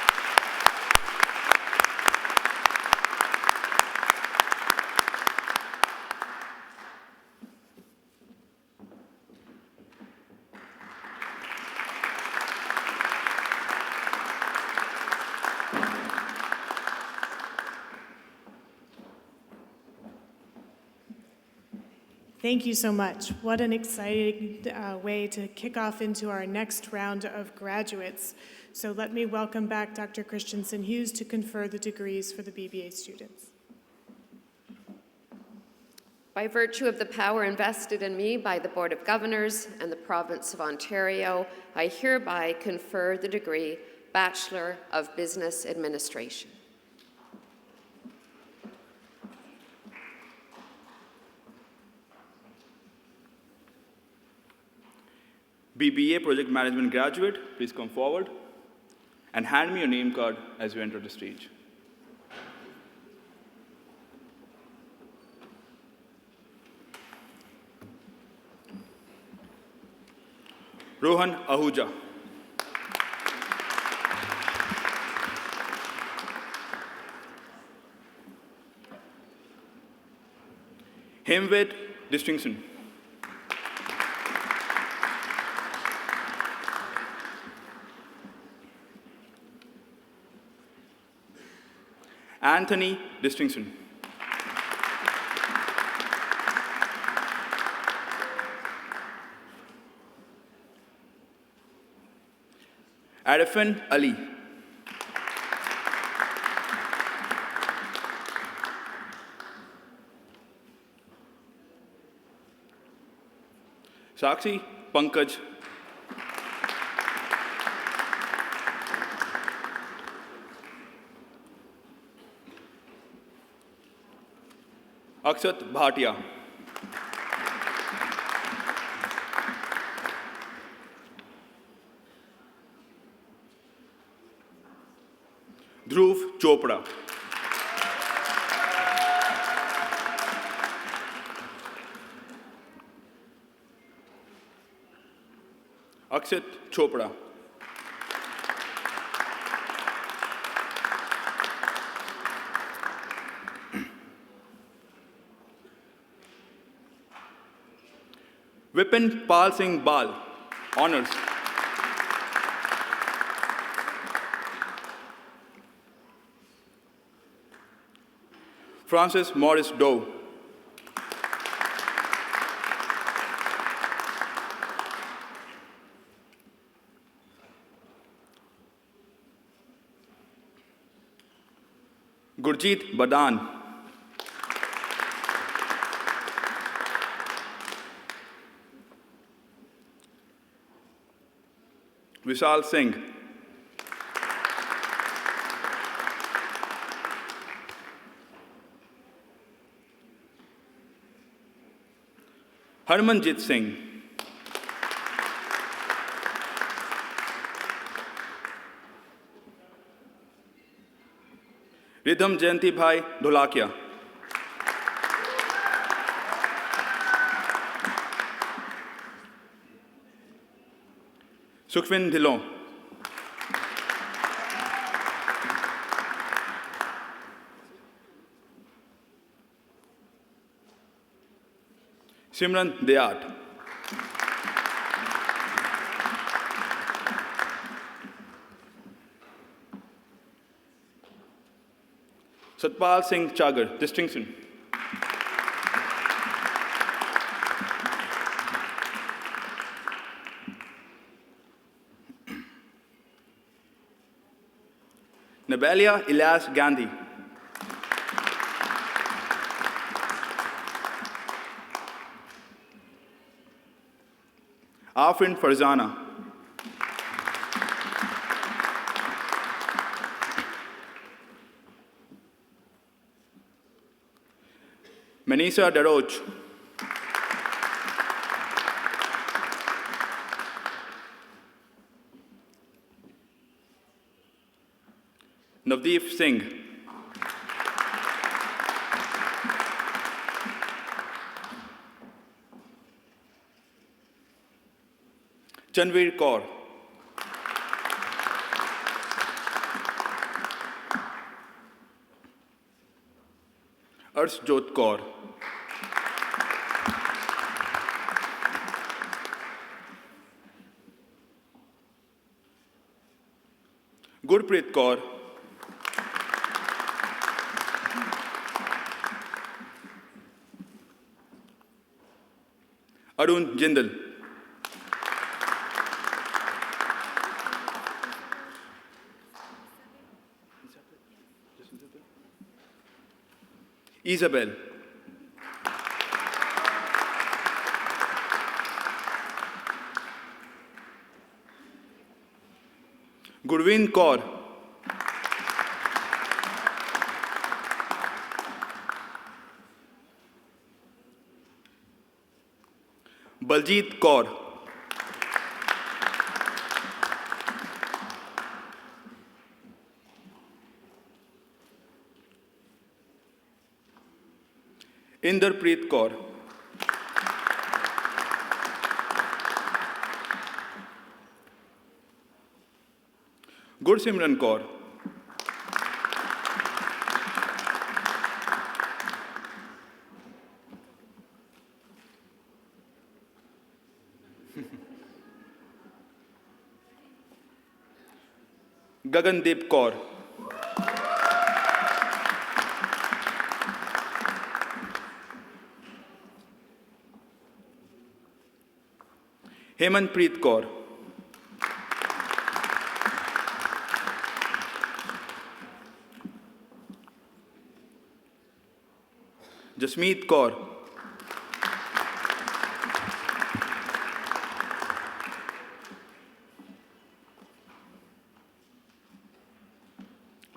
Thank you so much. What an exciting way to kick off into our next round of graduates. So let me welcome back Dr. Christensen Hughes to confer the degrees for the BBA students. By virtue of the power invested in me by the Board of Governors and the Province of Ontario, I hereby confer the degree Bachelor of Business Administration. BBA Project Management graduate, please come forward and hand me your name card as you enter the stage. Rohan Ahuja. Hemwet Distinction. Anthony Distinction. Arifin Ali. Sakshi Pankaj. Akshat Bhatia. Dhruv Chopra. Akshat Chopra. Vipin Pal Singh Bal, honors. Francis Morris Doe. Gurjeet Badan. Vishal Singh. Harmanjit Singh. Ridham Jayanti Bhai Dholakia. Sukhvin Dhillon. Simran Dayat. Satpal Singh Chagar, distinction. Nabalia Ilyas Gandhi. Afrin Farzana. Manisa Daroch. Navdeep Singh. Chanveer Kaur. Arshjot Kaur. Gurpreet Kaur. Arun Jindal. Isabel. Gurvind Kaur. Baljeet Kaur. Inderpreet Kaur. Gursimran Kaur. Gagandeep Kaur. Hemanpreet Kaur. Jasmeet Kaur.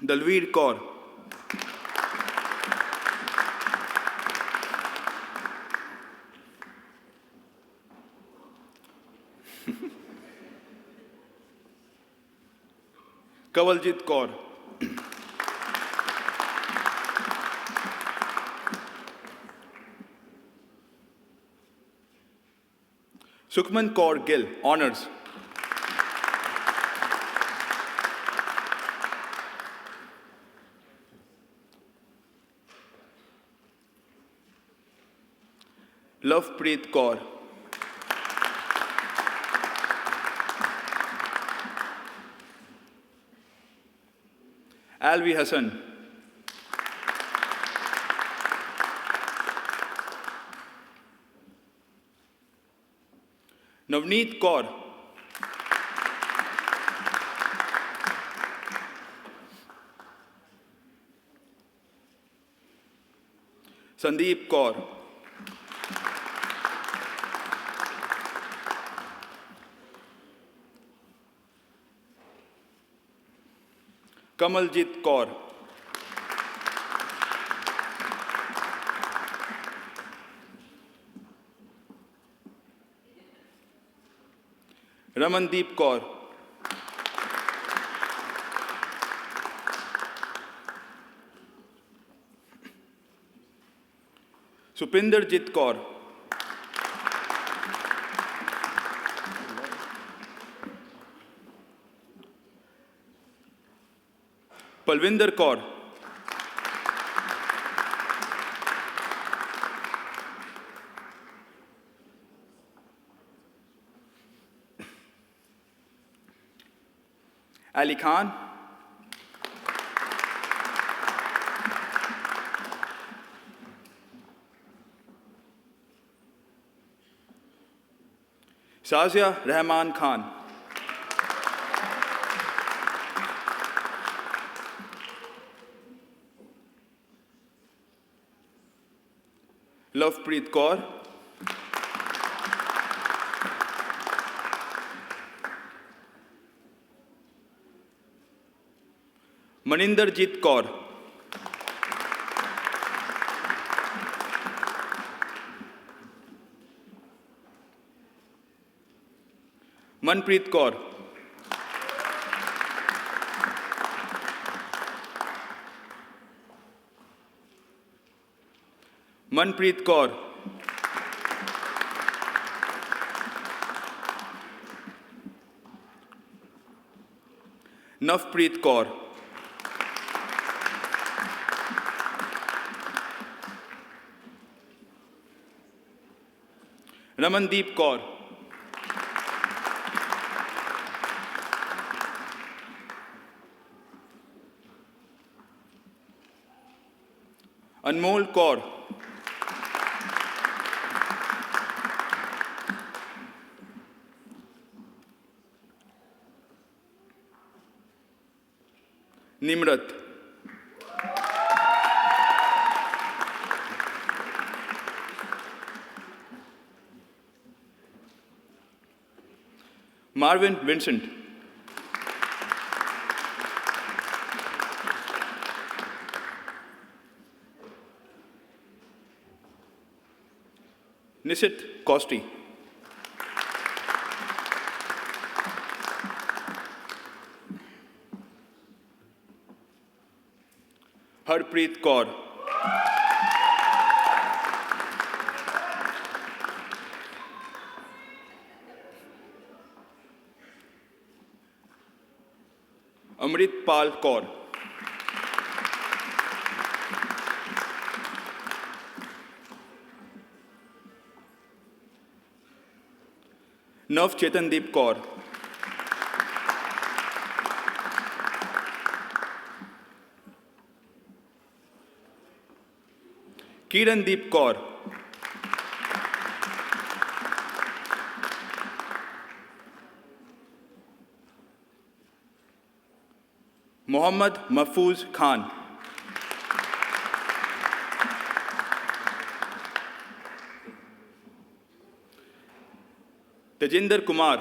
Dalveer Kaur. Kavaljit Kaur. Sukhman Kaur Gill, honors. Lovepreet Kaur. Alvi Hassan. Navneet Kaur. Sandeep Kaur. Kamaljit Kaur. Ramandeep Kaur. Supinderjit Kaur. Palvinder Kaur. Ali Khan. Shazia Rahman Khan. Lovepreet Kaur. Maninderjit Kaur. Manpreet Kaur. Manpreet Kaur. Navpreet Kaur. Ramandeep Kaur. Anmol Kaur. Nimrat. Marvin Vincent. Nisit Kosti. Harpreet Kaur. Amrit Pal Kaur. Nav Chetandeep Kaur. Kirandeep Kaur. Mohammad Mahfouz Khan. Tejinder Kumar.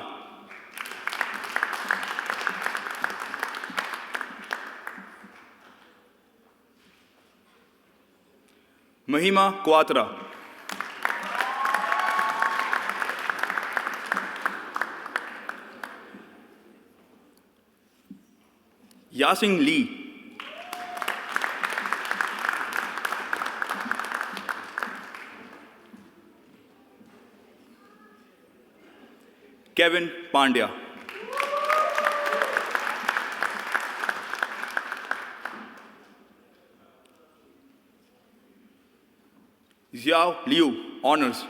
Mahima Quatra. Yasing Lee. Kevin Pandya. Xiao Liu, honors.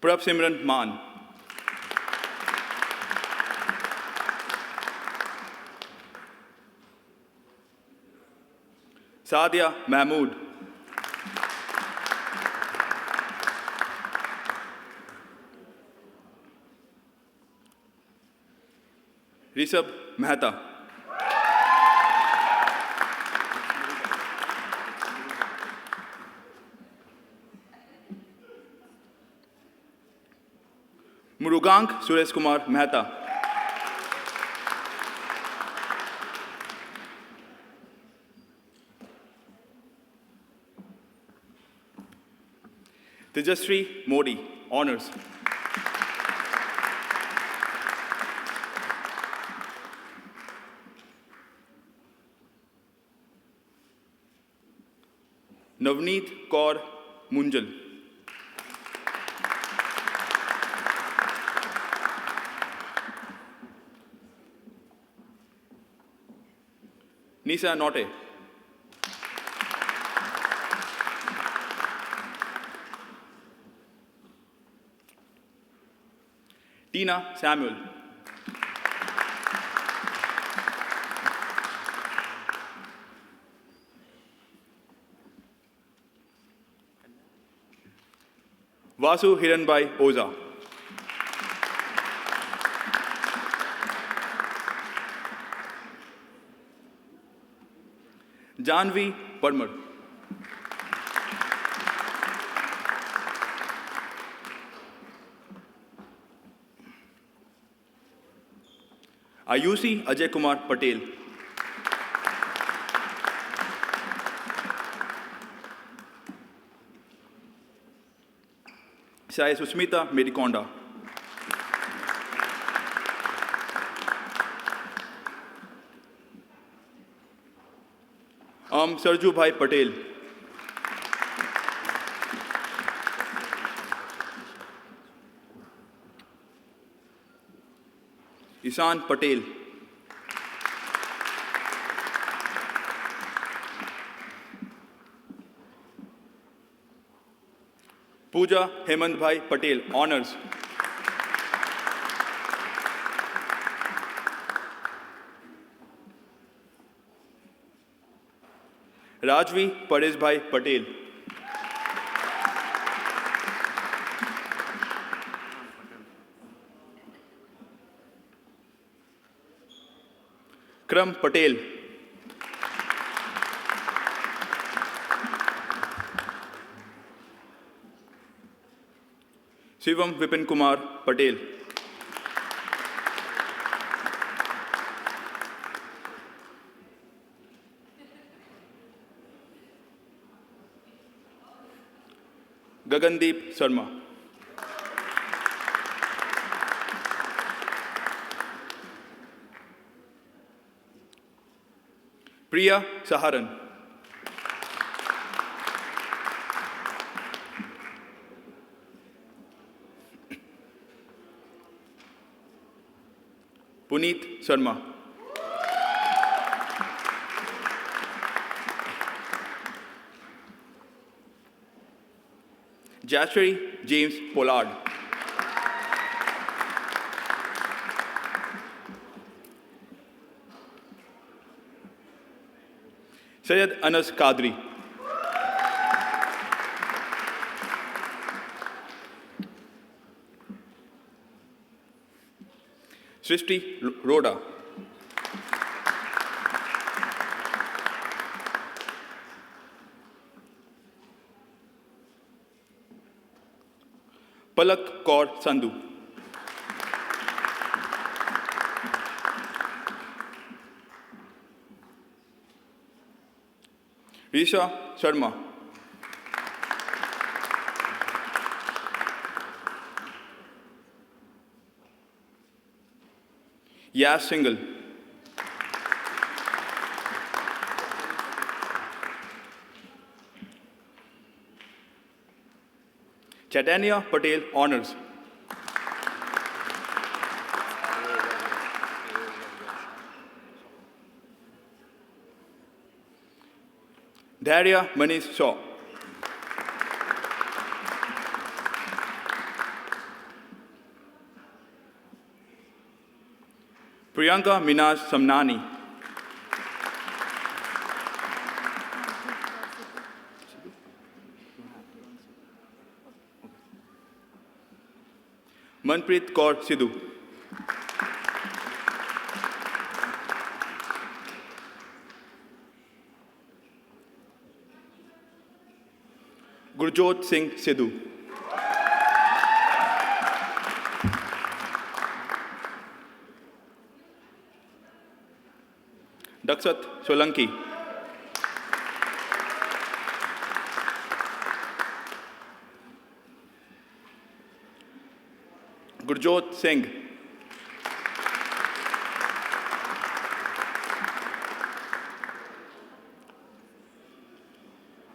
Prab Simran Man. Sadia Mahmood. Rishabh Mehta. Murugank Suresh Kumar Mehta. Tejasri Modi, honors. Navneet Kaur Munjal. Nisa Note. Tina Samuel. Vasu Hiranbai Oza. Janvi Parmar. Ayushi Ajay Kumar Patel. Sai Susmita Medikonda. Sarju Bhai Patel. Isan Patel. Pooja Hemant Bhai Patel, honors. Rajvi Paresh Bhai Patel. Kram Patel. Shivam Vipin Kumar Patel. Gagandeep Sharma. Priya Saharan. Puneet Sharma. Jashri James Pollard. Syed Anas Qadri. Srishti Roda. Palak Kaur Sandhu. Risha Sharma. Yas Singhal. Chaitanya Patel, honors. Daria Manish Shaw. Priyanka Minaj Samnani. Manpreet Kaur Sidhu. Gurjot Singh Sidhu. Dakshat Solanki. Gurjot Singh.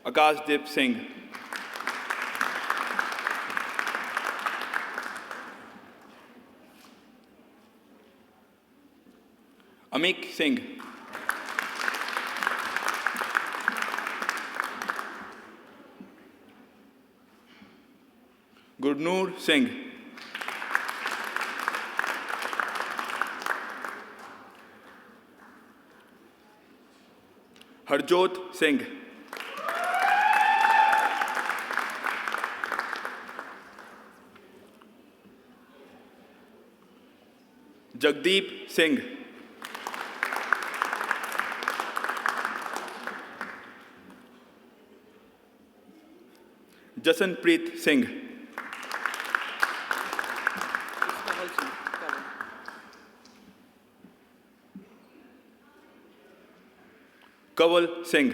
Akashdeep Singh. Amik Singh. Gurnoor Singh. Harjot Singh. Jagdeep Singh. Jasanpreet Singh. Kaval Singh.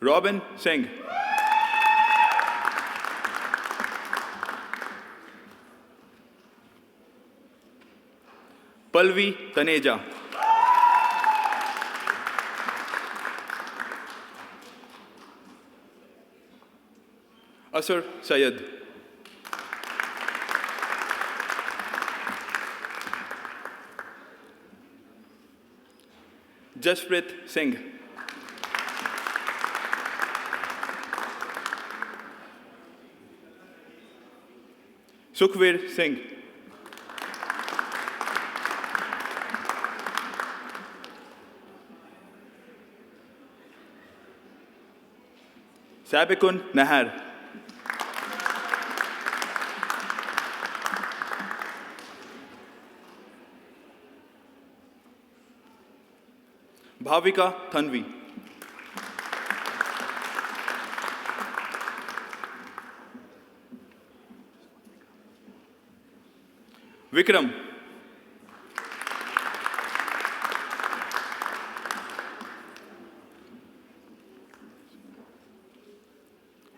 Robin Singh. Palvi Taneja. Asar Syed. Jasprit Singh. Sukhvir Singh. Sabikun Nahar. Bhavika Thanvi. Vikram.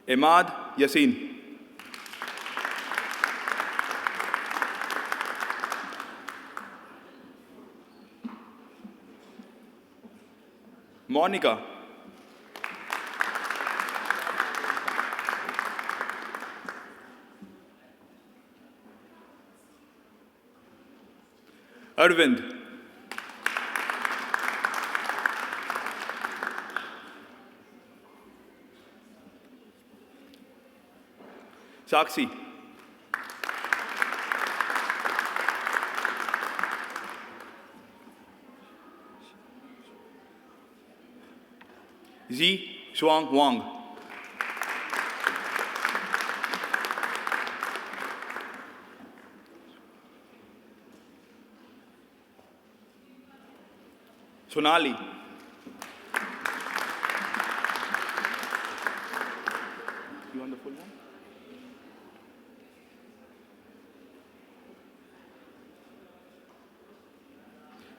Imad Yassin. Monica. Arvind. Sakshi. Zi Shuang Wang. Sonali. You want the full one?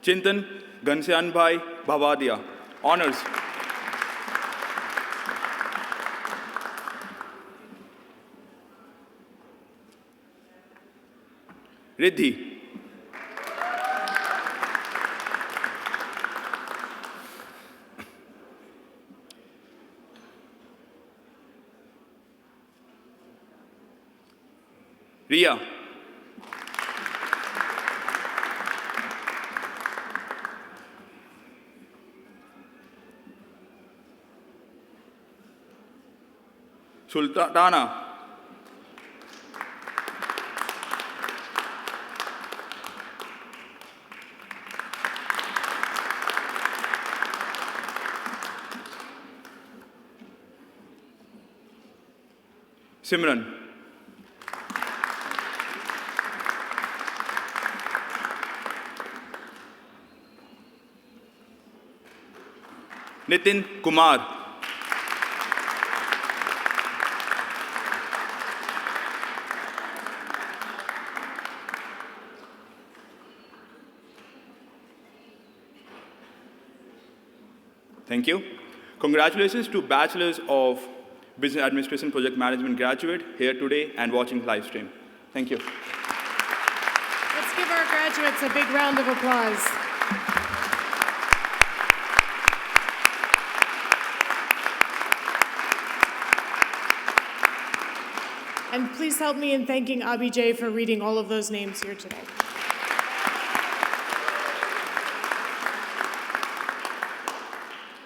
Chintan Ghansyanbhai Bhavadia. Honors. Riddhi. Ria. Sultana. Simran. Nitin Kumar. Thank you. Congratulations to Bachelors of Business Administration Project Management graduate here today and watching live stream. Thank you. Let's give our graduates a big round of applause. And please help me in thanking Abhijay for reading all of those names here today.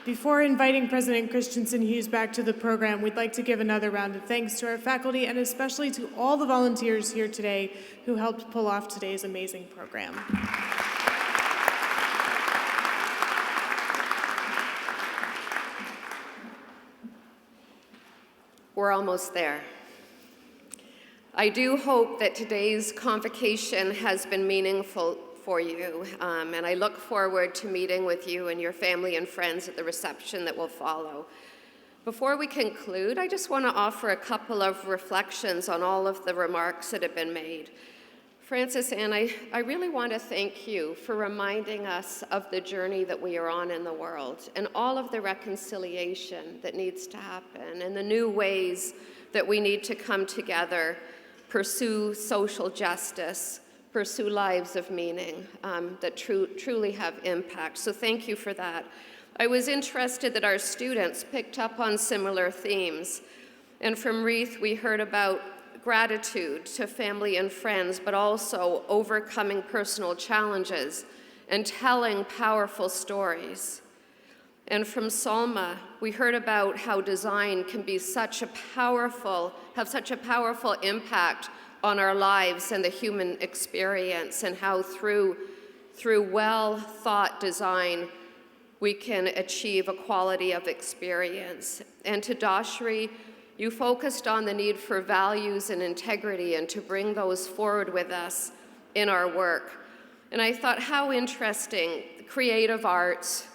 Before inviting President Christensen Hughes back to the program, we'd like to give another round of thanks to our faculty and especially to all the volunteers here today who helped pull off today's amazing program. We're almost there. I do hope that today's convocation has been meaningful for you, and I look forward to meeting with you and your family and friends at the reception that will follow. Before we conclude, I just want to offer a couple of reflections on all of the remarks that have been made. Francis Ann, I really want to thank you for reminding us of the journey that we are on in the world and all of the reconciliation that needs to happen and the new ways that we need to come together, pursue social justice, pursue lives of meaning that truly have impact. So thank you for that. I was interested that our students picked up on similar themes. And from Reith, we heard about gratitude to family and friends, but also overcoming personal challenges and telling powerful stories. And from Salma, we heard about how design can be have such a powerful impact on our lives and the human experience, and how through well-thought design, we can achieve a quality of experience. And to Dashri, you focused on the need for values and integrity and to bring those forward with us in our work. And I thought how interesting, creative arts,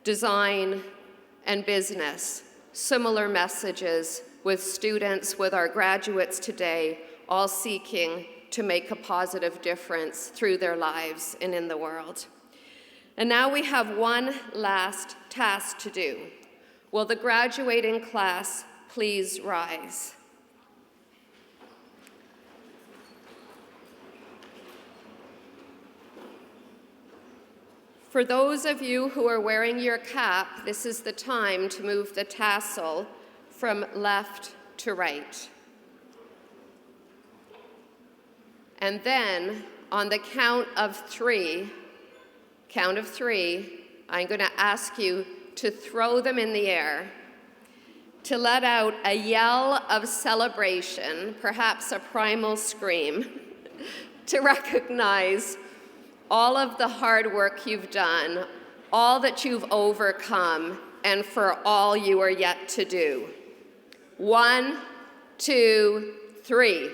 design, and business, similar messages with students, with our graduates today, all seeking to make a positive difference through their lives and in the world. And now we have one last task to do. Will the graduating class please rise? For those of you who are wearing your cap, this is the time to move the tassel from left to right. And then, on the count of three, I'm going to ask you to throw them in the air, to let out a yell of celebration, perhaps a primal scream, to recognize all of the hard work you've done, all that you've overcome, and for all you are yet to do. 1, 2, 3.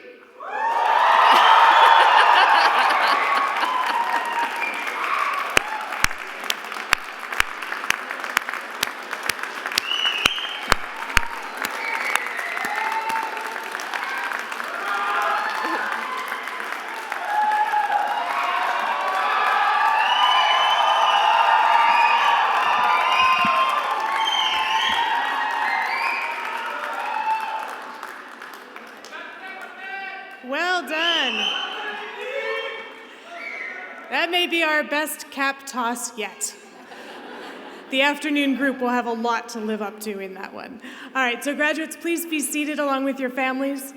Well done. That may be our best cap toss yet. The afternoon group will have a lot to live up to in that one. All right, so graduates, please be seated along with your families.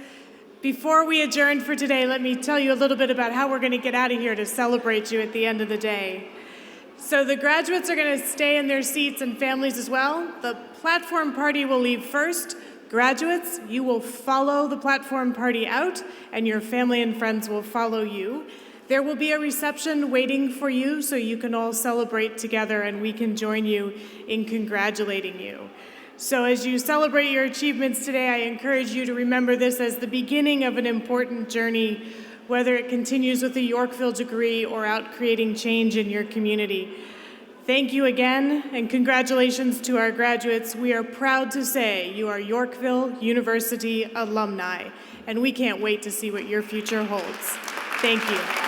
Before we adjourn for today, let me tell you a little bit about how we're going to get out of here to celebrate you at the end of the day. So the graduates are going to stay in their seats and families as well. The platform party will leave first. Graduates, you will follow the platform party out, and your family and friends will follow you. There will be a reception waiting for you so you can all celebrate together and we can join you in congratulating you. So as you celebrate your achievements today, I encourage you to remember this as the beginning of an important journey, whether it continues with a Yorkville degree or out creating change in your community. Thank you again, and congratulations to our graduates. We are proud to say you are Yorkville University alumni, and we can't wait to see what your future holds. Thank you.